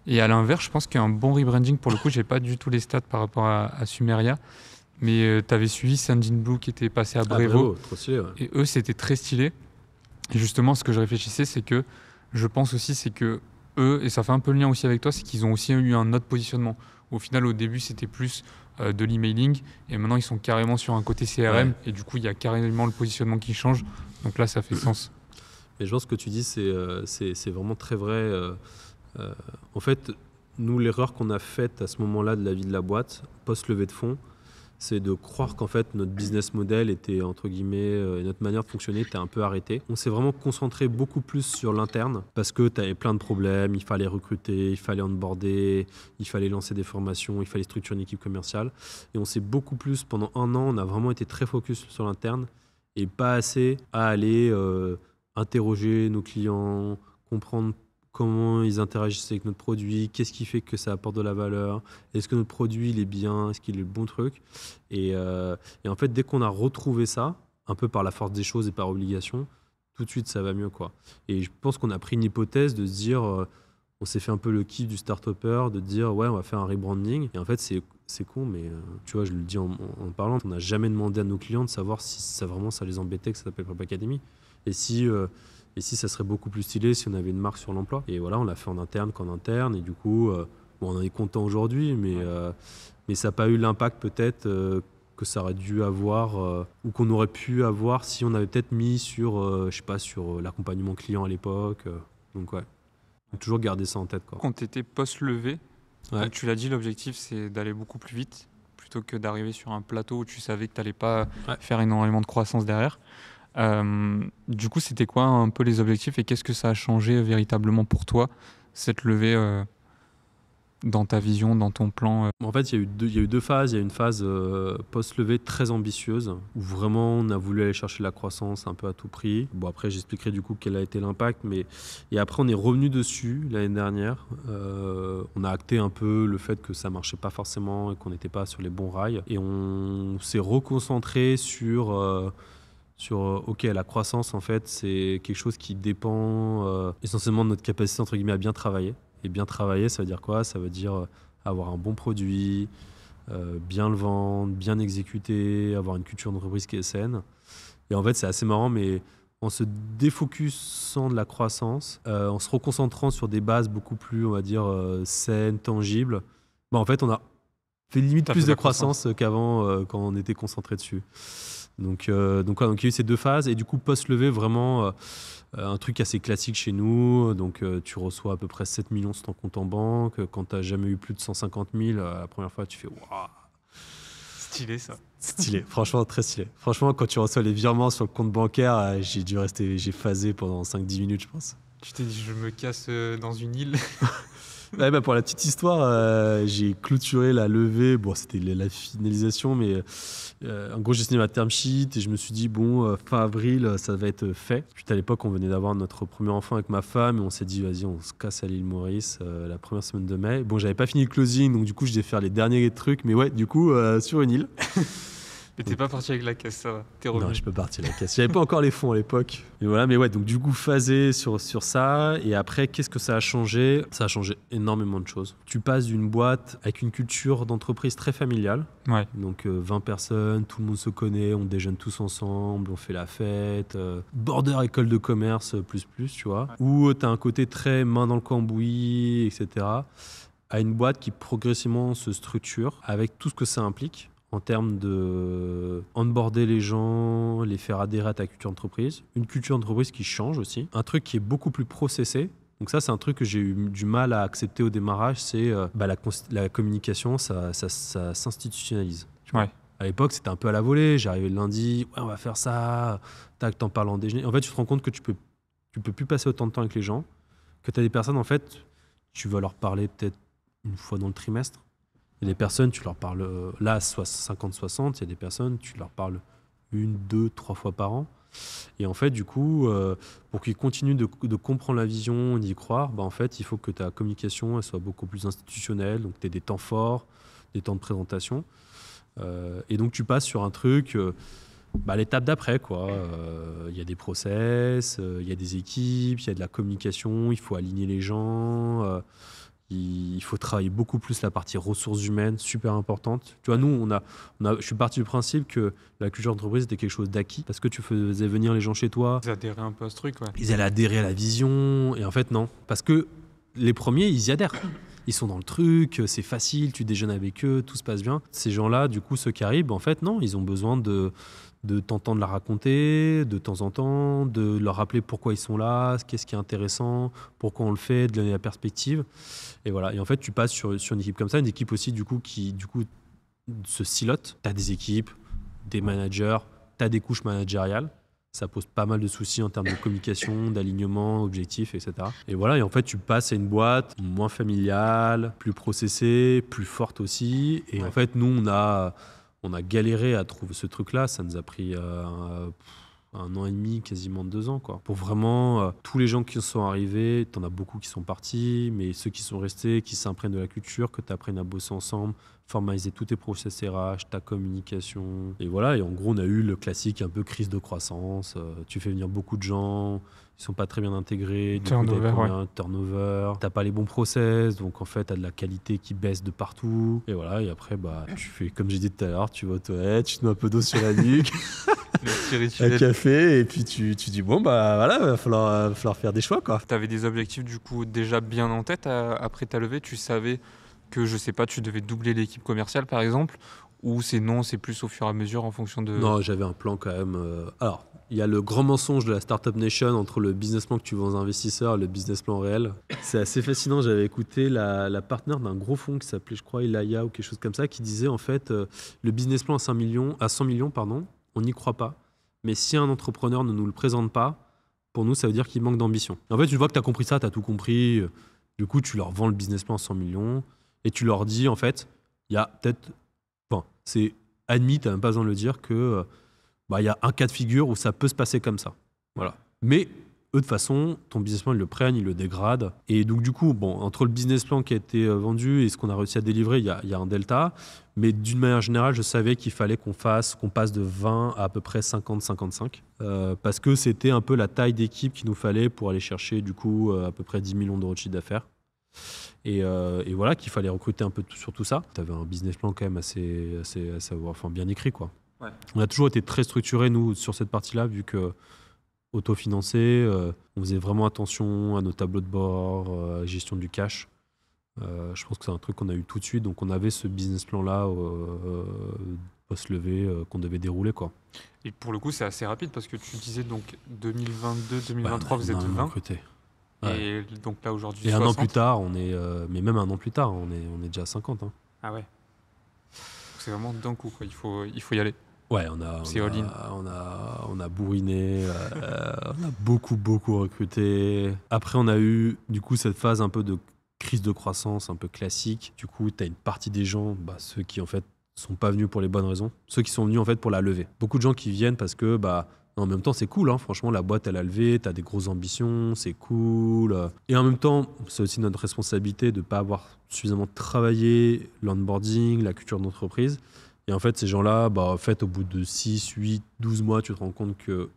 Et à l'inverse, je pense qu'un bon rebranding, pour le coup, j'ai pas du tout les stats par rapport à Sumeria, mais tu avais suivi Sendinblue qui était passé à Brevo, trop stylé, ouais. Et eux, c'était très stylé. Et justement, ce que je réfléchissais, c'est que je pense aussi, c'est que eux, et ça fait un peu le lien aussi avec toi, c'est qu'ils ont aussi eu un autre positionnement. Au final, au début, c'était plus de l'emailing, et maintenant, ils sont carrément sur un côté CRM, ouais. Et du coup, il y a carrément le positionnement qui change. Donc là, ça fait sens. Et je pense que tu dis, c'est vraiment très vrai. En fait, nous, l'erreur qu'on a faite à ce moment-là de la vie de la boîte, post-levée de fonds, c'est de croire qu'en fait notre business model était, entre guillemets, et notre manière de fonctionner était un peu arrêtée. On s'est vraiment concentré beaucoup plus sur l'interne parce que tu avais plein de problèmes, il fallait recruter, il fallait onboarder, il fallait lancer des formations, il fallait structurer une équipe commerciale. Et on s'est beaucoup plus, pendant 1 an, on a vraiment été très focus sur l'interne et pas assez à aller interroger nos clients, comprendre comment ils interagissent avec notre produit, qu'est-ce qui fait que ça apporte de la valeur, est-ce que notre produit il est bien, est-ce qu'il est le bon truc. Et en fait, dès qu'on a retrouvé ça, un peu par la force des choses et par obligation, tout de suite ça va mieux, quoi. Et je pense qu'on a pris une hypothèse de se dire on s'est fait un peu le kiff du start-upper de dire ouais, on va faire un rebranding. Et en fait, c'est con, mais tu vois, je le dis en parlant, on n'a jamais demandé à nos clients de savoir si ça les embêtait que ça s'appelle Prep Academy. Et si ça serait beaucoup plus stylé si on avait une marque sur l'emploi. Et voilà, on l'a fait en interne qu'en interne. Et du coup, on en est content aujourd'hui, mais ça n'a pas eu l'impact peut-être que ça aurait dû avoir ou qu'on aurait pu avoir si on avait peut-être mis sur, je sais pas, sur l'accompagnement client à l'époque. Donc ouais, faut toujours garder ça en tête, quoi. Quand tu étais post-levée, Ouais. tu l'as dit, l'objectif c'est d'aller beaucoup plus vite plutôt que d'arriver sur un plateau où tu savais que tu n'allais pas faire énormément de croissance derrière. Du coup, c'était quoi un peu les objectifs et qu'est-ce que ça a changé véritablement pour toi, cette levée dans ta vision, dans ton plan En fait, il y a eu deux phases. Il y a une phase post-levée très ambitieuse où vraiment on a voulu aller chercher la croissance un peu à tout prix. Bon, après, j'expliquerai du coup quel a été l'impact. Et après, on est revenu dessus l'année dernière. On a acté un peu le fait que ça marchait pas forcément et qu'on n'était pas sur les bons rails. Et on s'est reconcentré sur ok, la croissance, en fait, c'est quelque chose qui dépend essentiellement de notre capacité, entre guillemets, à bien travailler. Et bien travailler, ça veut dire quoi? Ça veut dire avoir un bon produit, bien le vendre, bien exécuter, avoir une culture d'entreprise qui est saine. Et en fait, c'est assez marrant, mais en se défocusant de la croissance, en se reconcentrant sur des bases beaucoup plus, on va dire, saines, tangibles, en fait, on a fait limite plus de croissance qu'avant quand on était concentré dessus. Donc il y a eu ces deux phases. Et du coup, post-levée, vraiment un truc assez classique chez nous. Donc tu reçois à peu près 7 millions sur ton compte en banque. Quand tu n'as jamais eu plus de 150 000, la première fois, tu fais waouh. Stylé, ça. Stylé, franchement, très stylé. Franchement, quand tu reçois les virements sur le compte bancaire, j'ai phasé pendant 5-10 minutes, je pense. Tu t'es dit, je me casse dans une île. Ouais, pour la petite histoire, j'ai clôturé la levée. Bon, c'était la finalisation, mais en gros, j'ai signé ma term sheet et je me suis dit, bon, fin avril, ça va être fait. Puis à l'époque, on venait d'avoir notre premier enfant avec ma femme et on s'est dit, vas-y, on se casse à l'île Maurice la première semaine de mai. Bon, j'avais pas fini le closing, donc du coup, je devais faire les derniers trucs, mais ouais, du coup, sur une île. Mais t'es pas parti avec la caisse, ça va. T'es revenu. Non, je peux partir la caisse. J'avais pas encore les fonds à l'époque. Mais voilà, mais ouais, donc du coup, phasé sur ça. Et après, qu'est-ce que ça a changé? Ça a changé énormément de choses. Tu passes d'une boîte avec une culture d'entreprise très familiale. Ouais. Donc 20 personnes, tout le monde se connaît, on déjeune tous ensemble, on fait la fête. Border école de commerce, plus, tu vois. Ouais. Où tu as un côté très main dans le cambouis, etc. À une boîte qui progressivement se structure avec tout ce que ça implique. En termes de onboarder les gens, les faire adhérer à ta culture d'entreprise. Une culture d'entreprise qui change aussi. Un truc qui est beaucoup plus processé. Donc ça, c'est un truc que j'ai eu du mal à accepter au démarrage. C'est la communication, ça s'institutionnalise. Ouais. À l'époque, c'était un peu à la volée. J'arrivais le lundi, ouais, on va faire ça. Tac, t'en parles en déjeuner. En fait, tu te rends compte que tu peux plus passer autant de temps avec les gens. Que tu as des personnes, en fait, tu vas leur parler peut-être une fois dans le trimestre. Il y a des personnes, tu leur parles, là, 50-60, il y a des personnes, tu leur parles 1, 2, 3 fois par an. Et en fait, du coup, pour qu'ils continuent de comprendre la vision, d'y croire, en fait, il faut que ta communication elle soit beaucoup plus institutionnelle. Donc, tu aies des temps forts, des temps de présentation. Et donc, tu passes sur un truc, l'étape d'après, quoi. Il y a des process, il y a des équipes, il y a de la communication, il faut aligner les gens. Il faut travailler beaucoup plus la partie ressources humaines, super importante. Tu vois, nous, je suis parti du principe que la culture d'entreprise était quelque chose d'acquis parce que tu faisais venir les gens chez toi. Ils adhéraient un peu à ce truc, ouais. Ils allaient adhérer à la vision. Et en fait, non. Parce que les premiers, ils y adhèrent. Ils sont dans le truc, c'est facile, tu déjeunes avec eux, tout se passe bien. Ces gens-là, du coup, ceux qui arrivent, en fait, non, ils ont besoin de t'entendre la raconter de temps en temps, de leur rappeler pourquoi ils sont là, qu'est-ce qui est intéressant, pourquoi on le fait, de donner la perspective. Et voilà. Et en fait, tu passes sur une équipe comme ça, une équipe aussi qui se silote. Tu as des équipes, des managers, tu as des couches managériales. Ça pose pas mal de soucis en termes de communication, d'alignement, objectifs, etc. Et voilà, et en fait, tu passes à une boîte moins familiale, plus processée, plus forte aussi. Et en fait, nous, on a galéré à trouver ce truc-là. Ça nous a pris 1 an et demi, quasiment 2 ans, quoi. Pour vraiment, tous les gens qui sont arrivés, t'en as beaucoup qui sont partis, mais ceux qui sont restés, qui s'imprègnent de la culture, que tu apprennes à bosser ensemble, formaliser tous tes process RH, ta communication. Et voilà, et en gros, on a eu le classique un peu crise de croissance. Tu fais venir beaucoup de gens, ils sont pas très bien intégrés, du coup, turnover, t'as pas les bons process, donc en fait, t'as de la qualité qui baisse de partout. Et voilà, et après, tu fais, comme j'ai dit tout à l'heure, tu vas aux toilettes, tu te mets un peu d'eau sur la nuque, un café, et puis tu dis, bon, voilà, va falloir faire des choix, quoi. T'avais des objectifs, du coup, déjà bien en tête après ta levée? Tu savais que, je sais pas, tu devais doubler l'équipe commerciale, par exemple, ou c'est plus au fur et à mesure en fonction de... Non, j'avais un plan quand même. Alors, il y a le grand mensonge de la Startup Nation entre le business plan que tu vends aux investisseurs et le business plan réel. C'est assez fascinant. J'avais écouté la partenaire d'un gros fonds qui s'appelait, je crois, Ilaya ou quelque chose comme ça, qui disait en fait le business plan à 100 millions, on n'y croit pas. Mais si un entrepreneur ne nous le présente pas, pour nous, ça veut dire qu'il manque d'ambition. En fait, une fois que tu as compris ça, tu as tout compris. Du coup, tu leur vends le business plan à 100 millions et tu leur dis, en fait, il y a peut-être... Enfin, c'est admis, tu n'as même pas besoin de le dire, que y a un cas de figure où ça peut se passer comme ça. Voilà. Mais eux, de toute façon, ton business plan, ils le prennent, ils le dégradent. Et donc, du coup, entre le business plan qui a été vendu et ce qu'on a réussi à délivrer, il y a un delta. Mais d'une manière générale, je savais qu'il fallait qu'on passe de 20 à peu près 50-55. Parce que c'était un peu la taille d'équipe qu'il nous fallait pour aller chercher, du coup, à peu près 10 millions d'euros de chiffre d'affaires. Et voilà, qu'il fallait recruter un peu sur tout ça. Tu avais un business plan quand même assez bien écrit, quoi. Ouais. On a toujours été très structurés, nous, sur cette partie-là, vu que autofinancé, on faisait vraiment attention à nos tableaux de bord, à la gestion du cash. Je pense que c'est un truc qu'on a eu tout de suite. Donc, on avait ce business plan-là post-levée qu'on devait dérouler, quoi. Et pour le coup, c'est assez rapide parce que tu disais donc 2022-2023, vous êtes 20. Recruté. Ouais. Et donc là, aujourd'hui, et 60. Un an plus tard, mais même un an plus tard, on est déjà à 50. Hein. Ah ouais. C'est vraiment d'un coup, quoi. Il faut y aller. Ouais, on a bourriné, on a beaucoup recruté. Après, on a eu du coup cette phase un peu de crise de croissance, un peu classique. Du coup, tu as une partie des gens, ceux qui en fait sont pas venus pour les bonnes raisons, ceux qui sont venus en fait pour la levée. Beaucoup de gens qui viennent parce que en même temps, c'est cool, hein. Franchement, la boîte, elle a levé, tu as des grosses ambitions, c'est cool. Et en même temps, c'est aussi notre responsabilité de ne pas avoir suffisamment travaillé l'onboarding, la culture d'entreprise. Et en fait, ces gens-là, en fait, au bout de 6, 8, 12 mois, tu te rends compte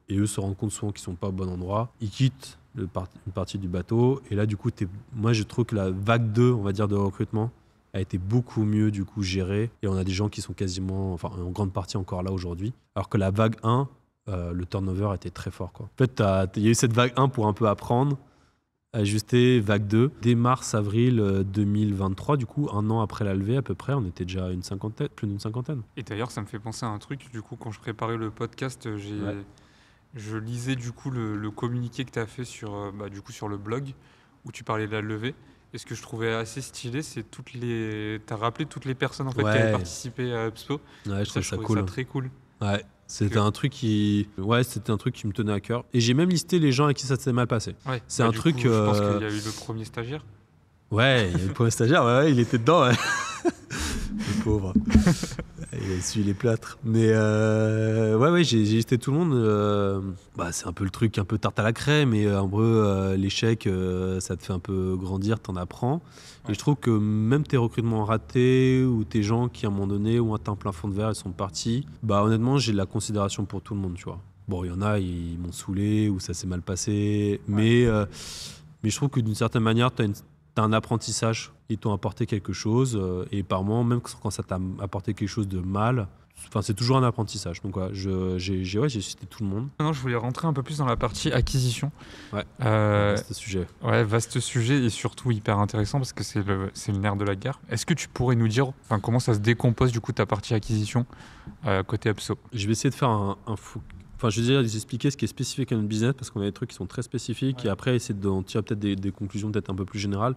et eux se rendent compte souvent qu'ils ne sont pas au bon endroit. Ils quittent une partie du bateau. Et là, du coup, moi, je trouve que la vague 2, on va dire, de recrutement a été beaucoup mieux, du coup, gérée. Et on a des gens qui sont quasiment, en grande partie encore là aujourd'hui. Alors que la vague 1, le turnover était très fort, quoi. En fait, il y a eu cette vague 1 pour un peu apprendre, ajuster, vague 2. Dès mars-avril 2023, du coup, 1 an après la levée à peu près, on était déjà plus d'une cinquantaine. Et d'ailleurs, ça me fait penser à un truc. Du coup, quand je préparais le podcast, je lisais du coup le communiqué que tu as fait sur le blog où tu parlais de la levée. Et ce que je trouvais assez stylé, c'est t'as rappelé toutes les personnes en fait, qui avaient participé à HubSpot. Ouais, je trouvais ça cool. Ça très cool. Ouais. C'était un truc qui me tenait à cœur. Et j'ai même listé les gens à qui ça s'est mal passé. Ouais. C'est un truc. Je pense qu'il y a eu le premier stagiaire. Ouais, il y a eu le premier stagiaire. Ouais, il était dedans. Ouais. Le pauvre. Il a essuyé les plâtres. Mais j'ai listé tout le monde. C'est un peu le truc, un peu tarte à la crème. Et en vrai, l'échec, ça te fait un peu grandir, t'en apprends. Ouais. Et je trouve que même tes recrutements ratés ou tes gens qui, à un moment donné, ont atteint plein fond de verre et sont partis, honnêtement, j'ai de la considération pour tout le monde, tu vois. Bon, il y en a, ils m'ont saoulé ou ça s'est mal passé. Ouais. Mais je trouve que d'une certaine manière, t'as un apprentissage. Ils t'ont apporté quelque chose. Et par moments, même quand ça t'a apporté quelque chose de mal, c'est toujours un apprentissage. Donc, j'ai cité tout le monde. Non, je voulais rentrer un peu plus dans la partie acquisition. Ouais, vaste sujet. Ouais, vaste sujet et surtout hyper intéressant parce que c'est le nerf de la guerre. Est-ce que tu pourrais nous dire comment ça se décompose du coup ta partie acquisition côté HubSpot? Je vais essayer de faire un fou. Je vais déjà expliquer ce qui est spécifique à notre business parce qu'on a des trucs qui sont très spécifiques et après essayer d'en tirer peut-être des conclusions peut-être un peu plus générales.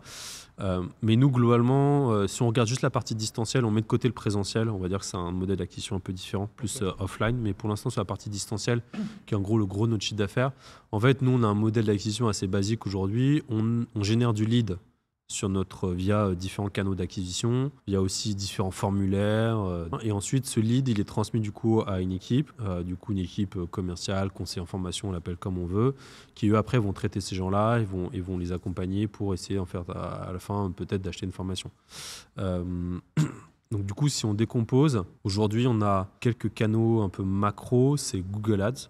Mais nous, globalement, si on regarde juste la partie distancielle, on met de côté le présentiel. On va dire que c'est un modèle d'acquisition un peu différent, plus offline. Mais pour l'instant, sur la partie distancielle, qui est en gros le gros de notre chiffre d'affaires, en fait, nous, on a un modèle d'acquisition assez basique aujourd'hui. On génère du lead via différents canaux d'acquisition. Il y a aussi différents formulaires. Et ensuite, ce lead, il est transmis du coup à une équipe, une équipe commerciale, conseiller en formation, on l'appelle comme on veut, qui eux après vont traiter ces gens-là et vont les accompagner pour essayer en faire à la fin peut-être d'acheter une formation. Donc du coup, si on décompose, aujourd'hui, on a quelques canaux un peu macro, c'est Google Ads.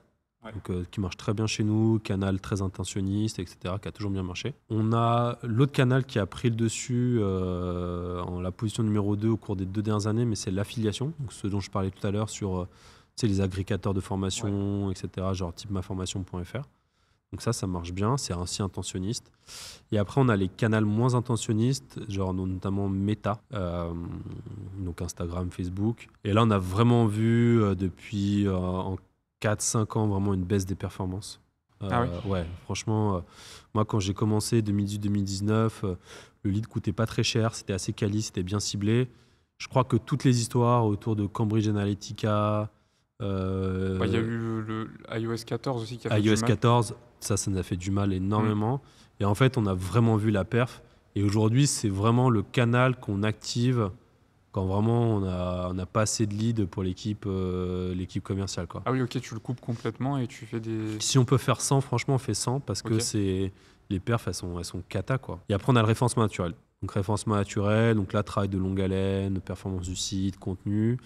Donc, qui marche très bien chez nous, canal très intentionniste, etc., qui a toujours bien marché. On a l'autre canal qui a pris le dessus en la position numéro 2 au cours des 2 dernières années, mais c'est l'affiliation, donc ce dont je parlais tout à l'heure sur les agrégateurs de formation, etc., genre type maformation.fr. Donc ça marche bien, c'est ainsi intentionniste. Et après, on a les canaux moins intentionnistes, genre notamment Meta, donc Instagram, Facebook. Et là, on a vraiment vu depuis en 4-5 ans vraiment une baisse des performances. Ouais, franchement, moi quand j'ai commencé 2018-2019, le lead coûtait pas très cher, c'était assez quali, c'était bien ciblé. Je crois que toutes les histoires autour de Cambridge Analytica... Il y a eu le iOS 14 aussi qui a fait iOS du mal. 14, ça nous a fait du mal énormément. Et en fait, on a vraiment vu la perf. Et aujourd'hui, c'est vraiment le canal qu'on active quand vraiment on n'a pas assez de leads pour l'équipe commerciale, quoi. Ah oui, ok, tu le coupes complètement et tu fais des... Si on peut faire 100, franchement, on fait 100 parce que les perfs, elles sont cata, quoi. Et après, on a le référencement naturel. Donc, référencement naturel, donc là, travail de longue haleine, performance du site, contenu.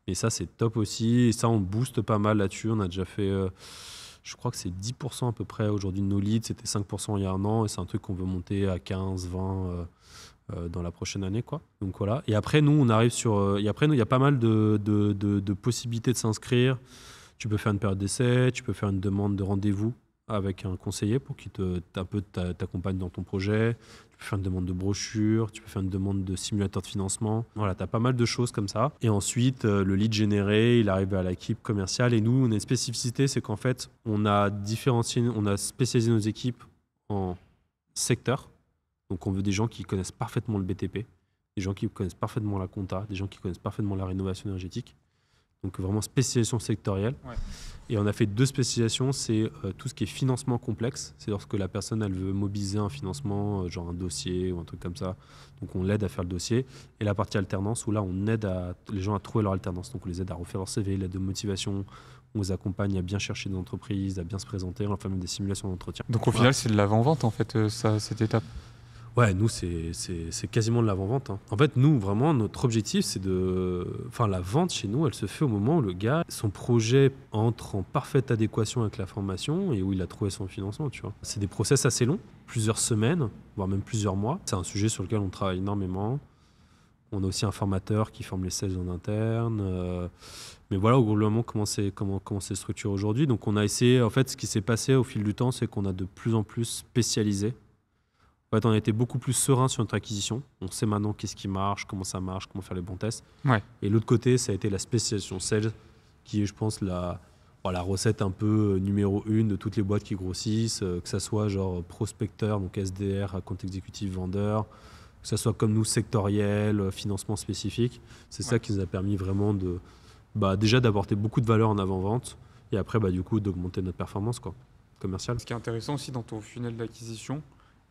Et ça, c'est top aussi. Et ça, on booste pas mal là-dessus. On a déjà fait, je crois que c'est 10% à peu près aujourd'hui de nos leads. C'était 5% il y a un an. Et c'est un truc qu'on veut monter à 15, 20... dans la prochaine année, quoi. Donc voilà. Et après, nous, on arrive sur... et après, nous, il y a pas mal de possibilités de s'inscrire. Tu peux faire une période d'essai, tu peux faire une demande de rendez-vous avec un conseiller pour qu'il t'accompagne dans ton projet. Tu peux faire une demande de brochure, tu peux faire une demande de simulateur de financement. Voilà, tu as pas mal de choses comme ça. Et ensuite, le lead généré, il arrive à l'équipe commerciale. Et nous, on a une spécificité, c'est qu'en fait, on a spécialisé nos équipes en secteurs. Donc, on veut des gens qui connaissent parfaitement le BTP, des gens qui connaissent parfaitement la compta, des gens qui connaissent parfaitement la rénovation énergétique. Donc, vraiment spécialisation sectorielle. Ouais. Et on a fait 2 spécialisations. C'est tout ce qui est financement complexe. C'est lorsque la personne, elle veut mobiliser un financement, genre un dossier ou un truc comme ça. Donc, on l'aide à faire le dossier. Et la partie alternance, où là, on aide les gens à trouver leur alternance. Donc, on les aide à refaire leur CV, l'aide de motivation. On les accompagne à bien chercher des entreprises, à bien se présenter. On leur fait même des simulations d'entretien. Donc, au final, c'est de l'avant-vente, en fait, cette étape. Ouais, nous, c'est quasiment de l'avant-vente. Hein. En fait, nous, vraiment, notre objectif, c'est de... Enfin, la vente, chez nous, elle se fait au moment où le gars, son projet entre en parfaite adéquation avec la formation et où il a trouvé son financement, tu vois. C'est des process assez longs, plusieurs semaines, voire même plusieurs mois. C'est un sujet sur lequel on travaille énormément. On a aussi un formateur qui forme les sales en interne. Mais voilà, globalement, comment c'est structuré aujourd'hui. Donc, on a essayé... En fait, ce qui s'est passé au fil du temps, c'est qu'on a de plus en plus spécialisé. En fait, on a été beaucoup plus serein sur notre acquisition. On sait maintenant qu'est-ce qui marche, comment faire les bons tests. Ouais. Et l'autre côté, ça a été la spécialisation sales, qui est, je pense, la recette un peu numéro 1 de toutes les boîtes qui grossissent, que ça soit genre prospecteur, donc SDR, compte exécutif, vendeur, que ça soit comme nous, sectoriel, financement spécifique. C'est ça qui nous a permis vraiment déjà d'apporter beaucoup de valeur en avant-vente et après, du coup, d'augmenter notre performance commerciale. Ce qui est intéressant aussi dans ton funnel d'acquisition,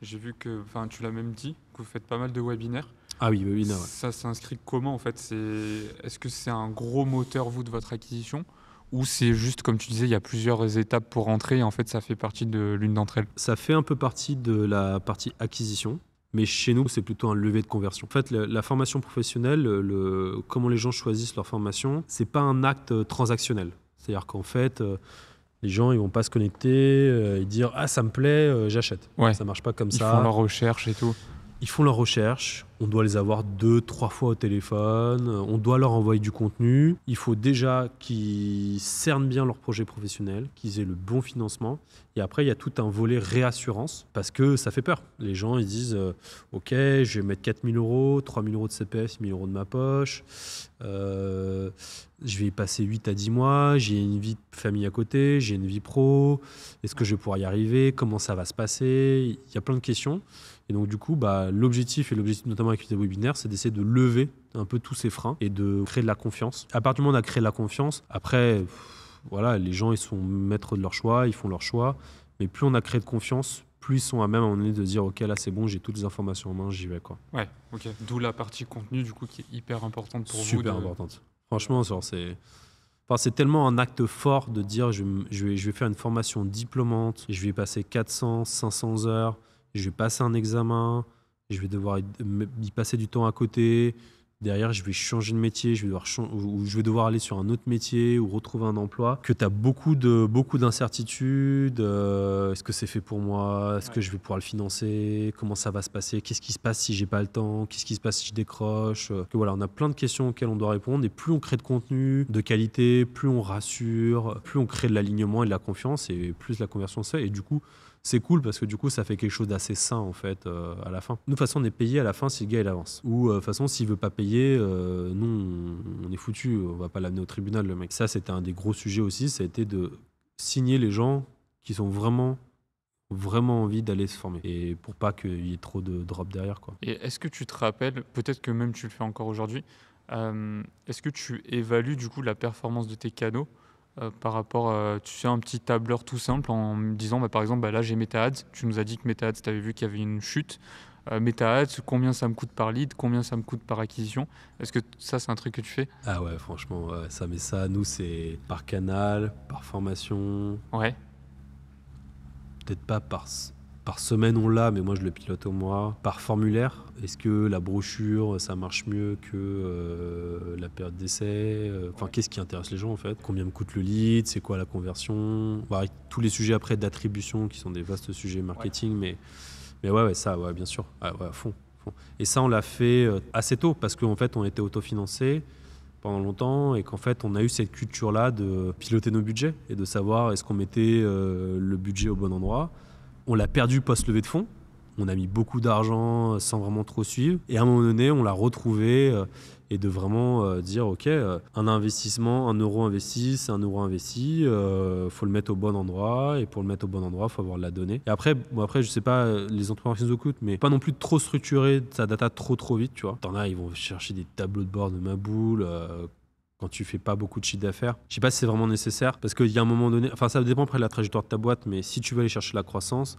j'ai vu que, tu l'as même dit, que vous faites pas mal de webinaires. Ah oui, webinaires. Ouais. Ça s'inscrit comment en fait? Est-ce que c'est un gros moteur, vous, de votre acquisition? Ou c'est juste, comme tu disais, il y a plusieurs étapes pour rentrer et en fait, ça fait partie de l'une d'entre elles? Ça fait un peu partie de la partie acquisition. Mais chez nous, c'est plutôt un levier de conversion. En fait, la formation professionnelle, comment les gens choisissent leur formation, c'est pas un acte transactionnel. C'est-à-dire qu'en fait... les gens, ils vont pas se connecter et dire « Ah, ça me plaît, j'achète ». Ouais. Ça marche pas comme ça. Ils font leur recherche et tout. Ils font leur recherche. On doit les avoir 2-3 fois au téléphone. On doit leur envoyer du contenu. Il faut déjà qu'ils cernent bien leur projet professionnel, qu'ils aient le bon financement. Et après, il y a tout un volet réassurance parce que ça fait peur. Les gens, ils disent « Ok, je vais mettre 4 000 €, 3 000 € de CPF, 6 000 € de ma poche. Je vais y passer 8 à 10 mois. J'ai une vie de famille à côté. J'ai une vie pro. Est-ce que je vais pouvoir y arriver? Comment ça va se passer ?» Il y a plein de questions. Et donc, du coup, l'objectif notamment avec les webinaires, c'est d'essayer de lever un peu tous ces freins et de créer de la confiance. À partir du moment où on a créé de la confiance, après, voilà, les gens, ils sont maîtres de leur choix, ils font leur choix. Mais plus on a créé de confiance, plus ils sont à même à un moment donné de dire ok là c'est bon, j'ai toutes les informations en main, j'y vais quoi. Ouais, ok. D'où la partie contenu du coup qui est hyper importante pour vous. Super importante. Franchement, c'est tellement un acte fort de dire je vais faire une formation diplômante, je vais passer 400, 500 heures, je vais passer un examen, je vais devoir y passer du temps à côté. Derrière, je vais changer de métier, je vais devoir aller sur un autre métier ou retrouver un emploi. Que tu as beaucoup d'incertitudes. Est-ce que c'est fait pour moi? Est-ce que je vais pouvoir le financer? Comment ça va se passer? Qu'est-ce qui se passe si j'ai pas le temps? Qu'est-ce qui se passe si je décroche? Que voilà, on a plein de questions auxquelles on doit répondre. Et plus on crée de contenu de qualité, plus on rassure, plus on crée de l'alignement et de la confiance, et plus la conversion se fait. Et du coup, c'est cool parce que du coup, ça fait quelque chose d'assez sain en fait à la fin. Nous, de toute façon, on est payé à la fin si le gars il avance. Ou de toute façon, s'il veut pas payer, nous, on est foutu. On va pas l'amener au tribunal, le mec. Ça, c'était un des gros sujets aussi. Ça a été de signer les gens qui sont vraiment envie d'aller se former. Et pour pas qu'il y ait trop de drop derrière, quoi. Et est-ce que tu te rappelles, peut-être que même tu le fais encore aujourd'hui, est-ce que tu évalues du coup la performance de tes canaux par rapport à, tu sais, un petit tableur tout simple en me disant, par exemple, là j'ai MetaAds, tu nous as dit que MetaAds, tu avais vu qu'il y avait une chute. MetaAds, combien ça me coûte par lead, combien ça me coûte par acquisition? Est-ce que ça, c'est un truc que tu fais? Ah ouais, franchement, ça, nous, c'est par canal, par formation. Ouais. Peut-être pas par semaine, on l'a, mais moi, je le pilote au mois. Par formulaire, est-ce que la brochure, ça marche mieux que la période d'essai? Qu'est-ce qui intéresse les gens, en fait? Combien me coûte le lead? C'est quoi la conversion? Avec tous les sujets après d'attribution, qui sont des vastes sujets marketing, mais ouais, ça, ouais, bien sûr. Ah, ouais, à fond. Et ça, on l'a fait assez tôt, parce qu'en fait, on était autofinancé pendant longtemps, et qu'en fait, on a eu cette culture-là de piloter nos budgets, et de savoir est-ce qu'on mettait le budget au bon endroit. On l'a perdu post-levée de fonds. On a mis beaucoup d'argent sans vraiment trop suivre. Et à un moment donné, on l'a retrouvé et de vraiment dire, OK, un investissement, 1 euro investi, c'est 1 euro investi. Faut le mettre au bon endroit. Et pour le mettre au bon endroit, il faut avoir de la donnée. Et après, je sais pas, les entrepreneurs qui nous écoutent, mais pas non plus trop structurer sa data trop vite, tu vois. T'en as, ils vont chercher des tableaux de bord de ma boule. Quand tu fais pas beaucoup de chiffre d'affaires. Je sais pas si c'est vraiment nécessaire, parce qu'il y a un moment donné, ça dépend après de la trajectoire de ta boîte, mais si tu veux aller chercher la croissance,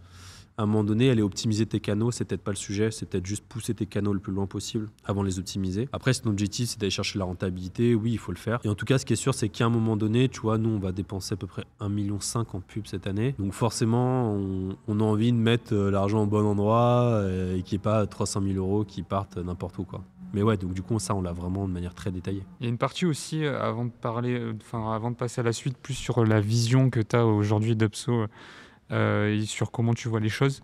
à un moment donné, aller optimiser tes canaux, c'est peut-être pas le sujet, c'est peut-être juste pousser tes canaux le plus loin possible avant de les optimiser. Après, si ton objectif, c'est d'aller chercher la rentabilité, oui, il faut le faire. Et en tout cas, ce qui est sûr, c'est qu'à un moment donné, tu vois, nous, on va dépenser à peu près 1,5 million en pub cette année. Donc forcément, on a envie de mettre l'argent au bon endroit et qu'il n'y ait pas 300 000 euros qui partent n'importe où, quoi. Mais ouais, donc du coup, ça, on l'a vraiment de manière très détaillée. Il y a une partie aussi, avant de passer à la suite, plus sur la vision que tu as aujourd'hui d'Upso et sur comment tu vois les choses.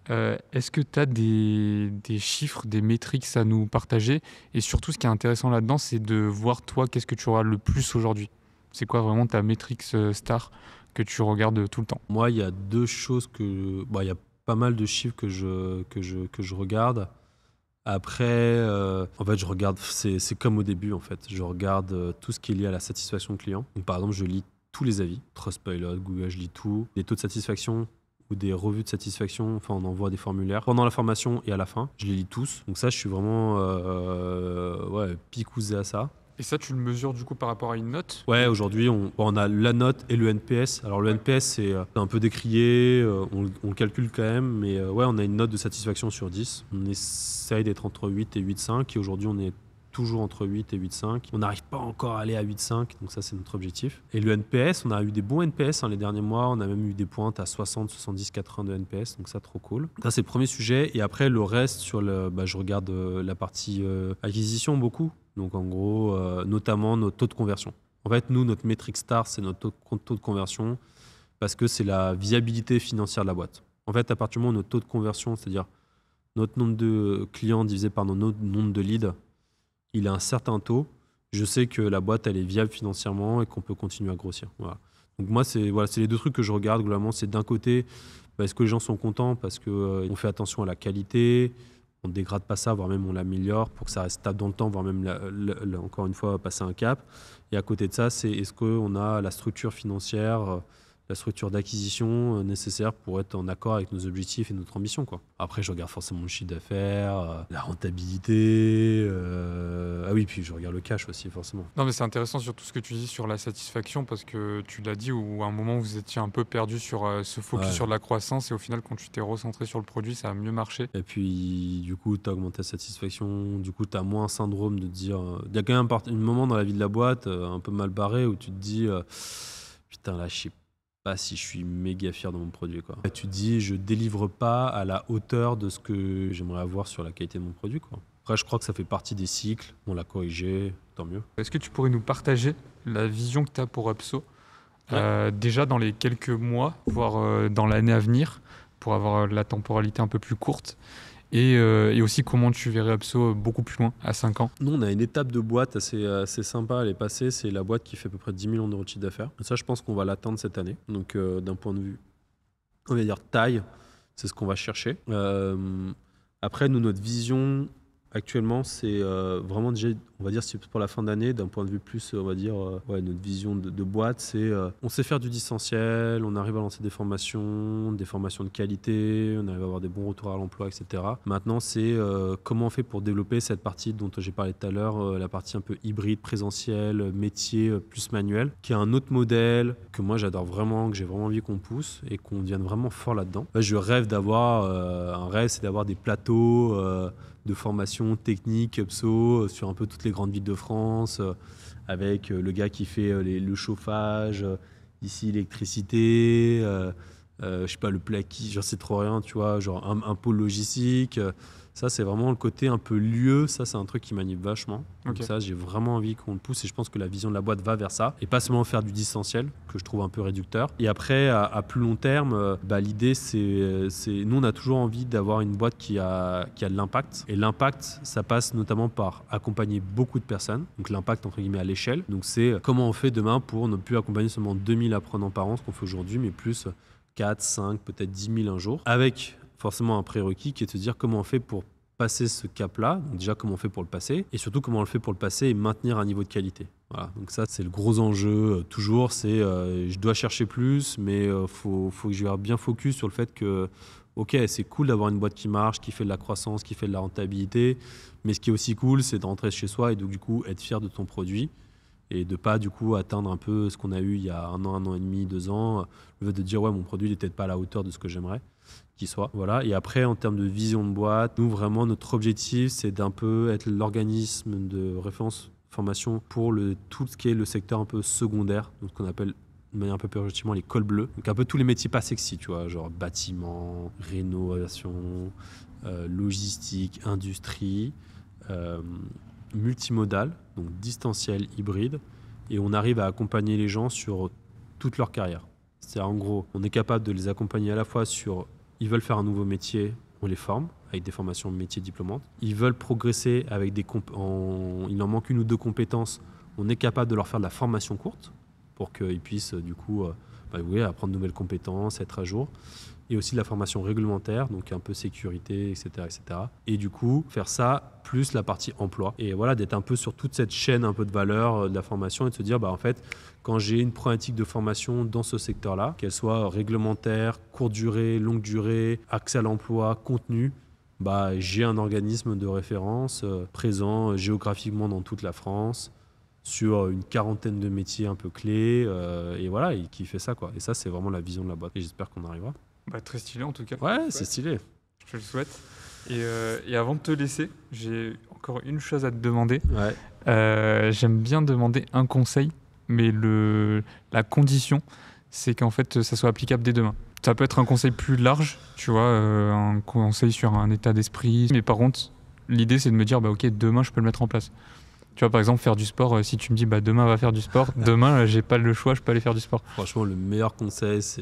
Est-ce que tu as des chiffres, des métriques à nous partager? Et surtout, ce qui est intéressant là-dedans, c'est de voir, toi, qu'est-ce que tu auras le plus aujourd'hui? C'est quoi vraiment ta métrique star que tu regardes tout le temps? Moi, il y a 2 choses il y a pas mal de chiffres que je regarde. Après, en fait, je regarde, c'est comme au début, en fait. Je regarde tout ce qui est lié à la satisfaction client. Donc, par exemple, je lis tous les avis, Trustpilot, Google, je lis tout. Des taux de satisfaction ou des revues de satisfaction, on envoie des formulaires. Pendant la formation et à la fin, je les lis tous. Donc ça, je suis vraiment picousé à ça. Et ça, tu le mesures du coup par rapport à une note? Ouais, aujourd'hui, on a la note et le NPS. Alors le NPS, c'est un peu décrié, on le calcule quand même, mais on a une note de satisfaction sur 10. On essaye d'être entre 8 et 8,5, et aujourd'hui, on est toujours entre 8 et 8,5. On n'arrive pas encore à aller à 8,5, donc ça, c'est notre objectif. Et le NPS, on a eu des bons NPS les derniers mois. On a même eu des pointes à 60, 70, 80 de NPS, donc ça, trop cool. Ça, c'est le premier sujet. Et après, le reste, je regarde la partie acquisition beaucoup. Donc en gros, notamment notre taux de conversion. En fait, nous, notre métrique star, c'est notre taux de conversion, parce que c'est la viabilité financière de la boîte. En fait, à partir du moment où notre taux de conversion, c'est-à-dire notre nombre de clients divisé par notre nombre de leads, il a un certain taux, je sais que la boîte, elle est viable financièrement et qu'on peut continuer à grossir. Voilà. Donc moi, c'est les 2 trucs que je regarde globalement. C'est d'un côté, est-ce que les gens sont contents parce qu'on fait attention à la qualité, on ne dégrade pas ça, voire même on l'améliore pour que ça reste stable dans le temps, voire même, encore une fois, passer un cap. Et à côté de ça, c'est est-ce qu'on a la structure financière, la structure d'acquisition nécessaire pour être en accord avec nos objectifs et notre ambition, quoi. Après, je regarde forcément le chiffre d'affaires, la rentabilité. Ah oui, puis je regarde le cash aussi, forcément. Non, mais c'est intéressant surtout ce que tu dis sur la satisfaction parce que tu l'as dit, où à un moment vous étiez un peu perdu sur ce focus sur la croissance et au final, quand tu t'es recentré sur le produit, ça a mieux marché. Et puis, du coup, tu as augmenté ta satisfaction. Du coup, tu as moins un syndrome de dire. Il y a quand même un moment dans la vie de la boîte, un peu mal barré, où tu te dis putain, là, je sais pas si je suis méga fier de mon produit, quoi. Et tu te dis, je délivre pas à la hauteur de ce que j'aimerais avoir sur la qualité de mon produit, quoi. Après, je crois que ça fait partie des cycles. On l'a corrigé, tant mieux. Est-ce que tu pourrais nous partager la vision que tu as pour Upso déjà dans les quelques mois, voire dans l'année à venir, pour avoir la temporalité un peu plus courte et aussi comment tu verrais Upso beaucoup plus loin, à 5 ans? Nous, on a une étape de boîte assez sympa à aller passer. C'est la boîte qui fait à peu près 10 millions d'euros de chiffre d'affaires. Et ça, je pense qu'on va l'atteindre cette année. Donc, d'un point de vue, on va dire taille, c'est ce qu'on va chercher. Après, nous, notre vision actuellement, c'est vraiment déjà, on va dire, c'est pour la fin d'année, d'un point de vue plus, on va dire, notre vision de boîte, c'est on sait faire du distanciel, on arrive à lancer des formations de qualité, on arrive à avoir des bons retours à l'emploi, etc. Maintenant, c'est comment on fait pour développer cette partie dont j'ai parlé tout à l'heure, la partie un peu hybride, présentiel, métier plus manuel, qui est un autre modèle que moi j'adore vraiment, que j'ai vraiment envie qu'on pousse et qu'on devienne vraiment fort là-dedans. Je rêve d'avoir, un rêve, c'est d'avoir des plateaux de formation technique, Upso, sur un peu toutes les grandes villes de France, avec le gars qui fait le chauffage, ici l'électricité, je sais pas, le plaquis, j'en sais trop rien, tu vois, genre un pôle logistique. Ça, c'est vraiment le côté un peu lieu. Ça, c'est un truc qui m'anime vachement. Donc ça, j'ai vraiment envie qu'on le pousse et je pense que la vision de la boîte va vers ça. Et pas seulement faire du distanciel, que je trouve un peu réducteur. Et après, à plus long terme, l'idée, c'est... Nous, on a toujours envie d'avoir une boîte qui a de l'impact. Et l'impact, ça passe notamment par accompagner beaucoup de personnes. Donc l'impact, entre guillemets, à l'échelle. Donc c'est comment on fait demain pour ne plus accompagner seulement 2000 apprenants par an, ce qu'on fait aujourd'hui, mais plus 4, 5, peut-être 10 000 un jour. Avec forcément un prérequis qui est de se dire comment on fait pour passer ce cap-là, donc déjà comment on fait pour le passer, et surtout comment on le fait pour le passer et maintenir un niveau de qualité. Voilà, donc ça c'est le gros enjeu toujours, c'est je dois chercher plus, mais faut que je sois bien focus sur le fait que ok, c'est cool d'avoir une boîte qui marche, qui fait de la croissance, qui fait de la rentabilité, mais ce qui est aussi cool, c'est de rentrer chez soi et donc du coup être fier de ton produit et de pas du coup atteindre un peu ce qu'on a eu il y a un an et demi, 2 ans, le fait de dire ouais, mon produit n'est peut-être pas à la hauteur de ce que j'aimerais qu'il soit. Voilà. Et après, en termes de vision de boîte, nous vraiment notre objectif, c'est d'un peu être l'organisme de référence formation pour tout ce qui est le secteur un peu secondaire, donc ce qu'on appelle de manière un peu péjorativement les cols bleus. Donc un peu tous les métiers pas sexy, tu vois, genre bâtiment, rénovation, logistique, industrie, multimodal, donc distanciel, hybride, et on arrive à accompagner les gens sur toute leur carrière. C'est-à-dire en gros, on est capable de les accompagner à la fois sur, ils veulent faire un nouveau métier, on les forme avec des formations métiers diplômantes. Ils veulent progresser avec il leur manque 1 ou 2 compétences, on est capable de leur faire de la formation courte pour qu'ils puissent du coup apprendre de nouvelles compétences, être à jour. Et aussi de la formation réglementaire, donc un peu sécurité, etc., etc. Et du coup, faire ça plus la partie emploi. Et voilà, d'être un peu sur toute cette chaîne un peu de valeur de la formation et de se dire, en fait, quand j'ai une problématique de formation dans ce secteur-là, qu'elle soit réglementaire, courte durée, longue durée, accès à l'emploi, contenu, j'ai un organisme de référence présent géographiquement dans toute la France, sur une 40aine de métiers un peu clés, et voilà, et qui fait ça, quoi. Et ça, c'est vraiment la vision de la boîte. Et j'espère qu'on arrivera. Très stylé en tout cas. Ouais, c'est stylé. Je te le souhaite. Et avant de te laisser, j'ai encore une chose à te demander. Ouais. J'aime bien demander un conseil, mais la condition, c'est qu'en fait, ça soit applicable dès demain. Ça peut être un conseil plus large, tu vois, un conseil sur un état d'esprit. Mais par contre, l'idée, c'est de me dire, ok, demain, je peux le mettre en place. Tu vois, par exemple, faire du sport, si tu me dis demain va faire du sport, demain j'ai pas le choix, je peux aller faire du sport. Franchement, le meilleur conseil, c'est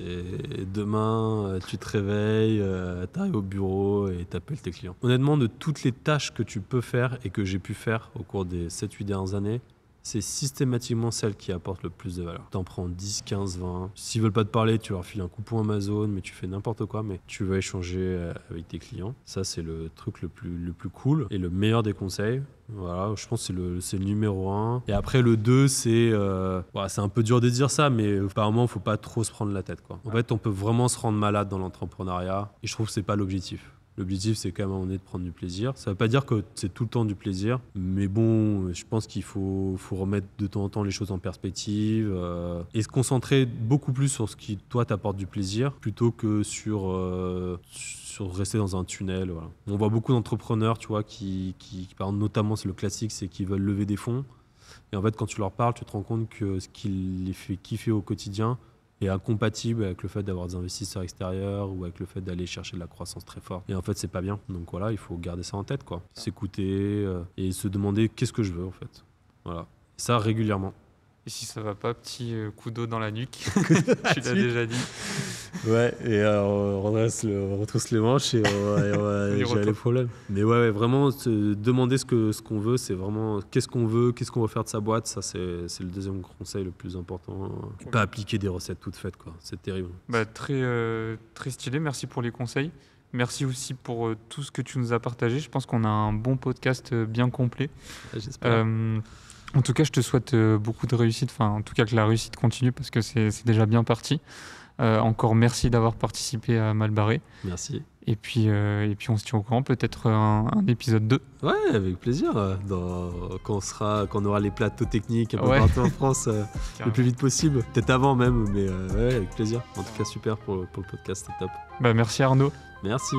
demain, tu te réveilles, t'arrives au bureau et t'appelles tes clients. Honnêtement, de toutes les tâches que tu peux faire et que j'ai pu faire au cours des 7-8 dernières années, c'est systématiquement celle qui apporte le plus de valeur. T'en prends 10, 15, 20. S'ils veulent pas te parler, tu leur files un coupon Amazon, mais tu fais n'importe quoi, mais tu vas échanger avec tes clients. Ça, c'est le truc le plus cool et le meilleur des conseils. Voilà, je pense que c'est le numéro 1. Et après, le 2, c'est un peu dur de dire ça, mais apparemment, il ne faut pas trop se prendre la tête, quoi. En fait, on peut vraiment se rendre malade dans l'entrepreneuriat et je trouve que ce n'est pas l'objectif. L'objectif, c'est quand même à un moment donné de prendre du plaisir. Ça ne veut pas dire que c'est tout le temps du plaisir, mais bon, je pense qu'il faut remettre de temps en temps les choses en perspective et se concentrer beaucoup plus sur ce qui, toi, t'apporte du plaisir plutôt que sur rester dans un tunnel. Voilà. On voit beaucoup d'entrepreneurs, tu vois, qui par exemple, notamment, c'est le classique, c'est qu'ils veulent lever des fonds. Et en fait, quand tu leur parles, tu te rends compte que ce qui les fait kiffer au quotidien est incompatible avec le fait d'avoir des investisseurs extérieurs ou avec le fait d'aller chercher de la croissance très forte. Et en fait, c'est pas bien. Donc voilà, il faut garder ça en tête, quoi. S'écouter et se demander qu'est-ce que je veux, en fait. Voilà. Et ça, régulièrement. Et si ça va pas, petit coup d'eau dans la nuque. Tu l'as déjà dit. Ouais, et on retrousse les manches et on va gérer les problèmes. Mais ouais, vraiment, demander ce qu'on veut, c'est vraiment qu'est-ce qu'on veut, qu'est-ce qu'on va faire de sa boîte. Ça, c'est le deuxième conseil le plus important. Pas appliquer des recettes toutes faites, quoi. C'est terrible. Très stylé, merci pour les conseils. Merci aussi pour tout ce que tu nous as partagé. Je pense qu'on a un bon podcast bien complet. J'espère. En tout cas, je te souhaite beaucoup de réussite. Enfin, en tout cas, que la réussite continue parce que c'est déjà bien parti. Encore merci d'avoir participé à Malbarré. Merci. Et puis on se tient au courant, peut-être un épisode 2. Ouais, avec plaisir. Quand on aura les plateaux techniques un peu partout en France, le plus vite possible. Peut-être avant même, mais ouais, avec plaisir. En tout cas, super pour le podcast, c'est top. Merci Arnaud. Merci.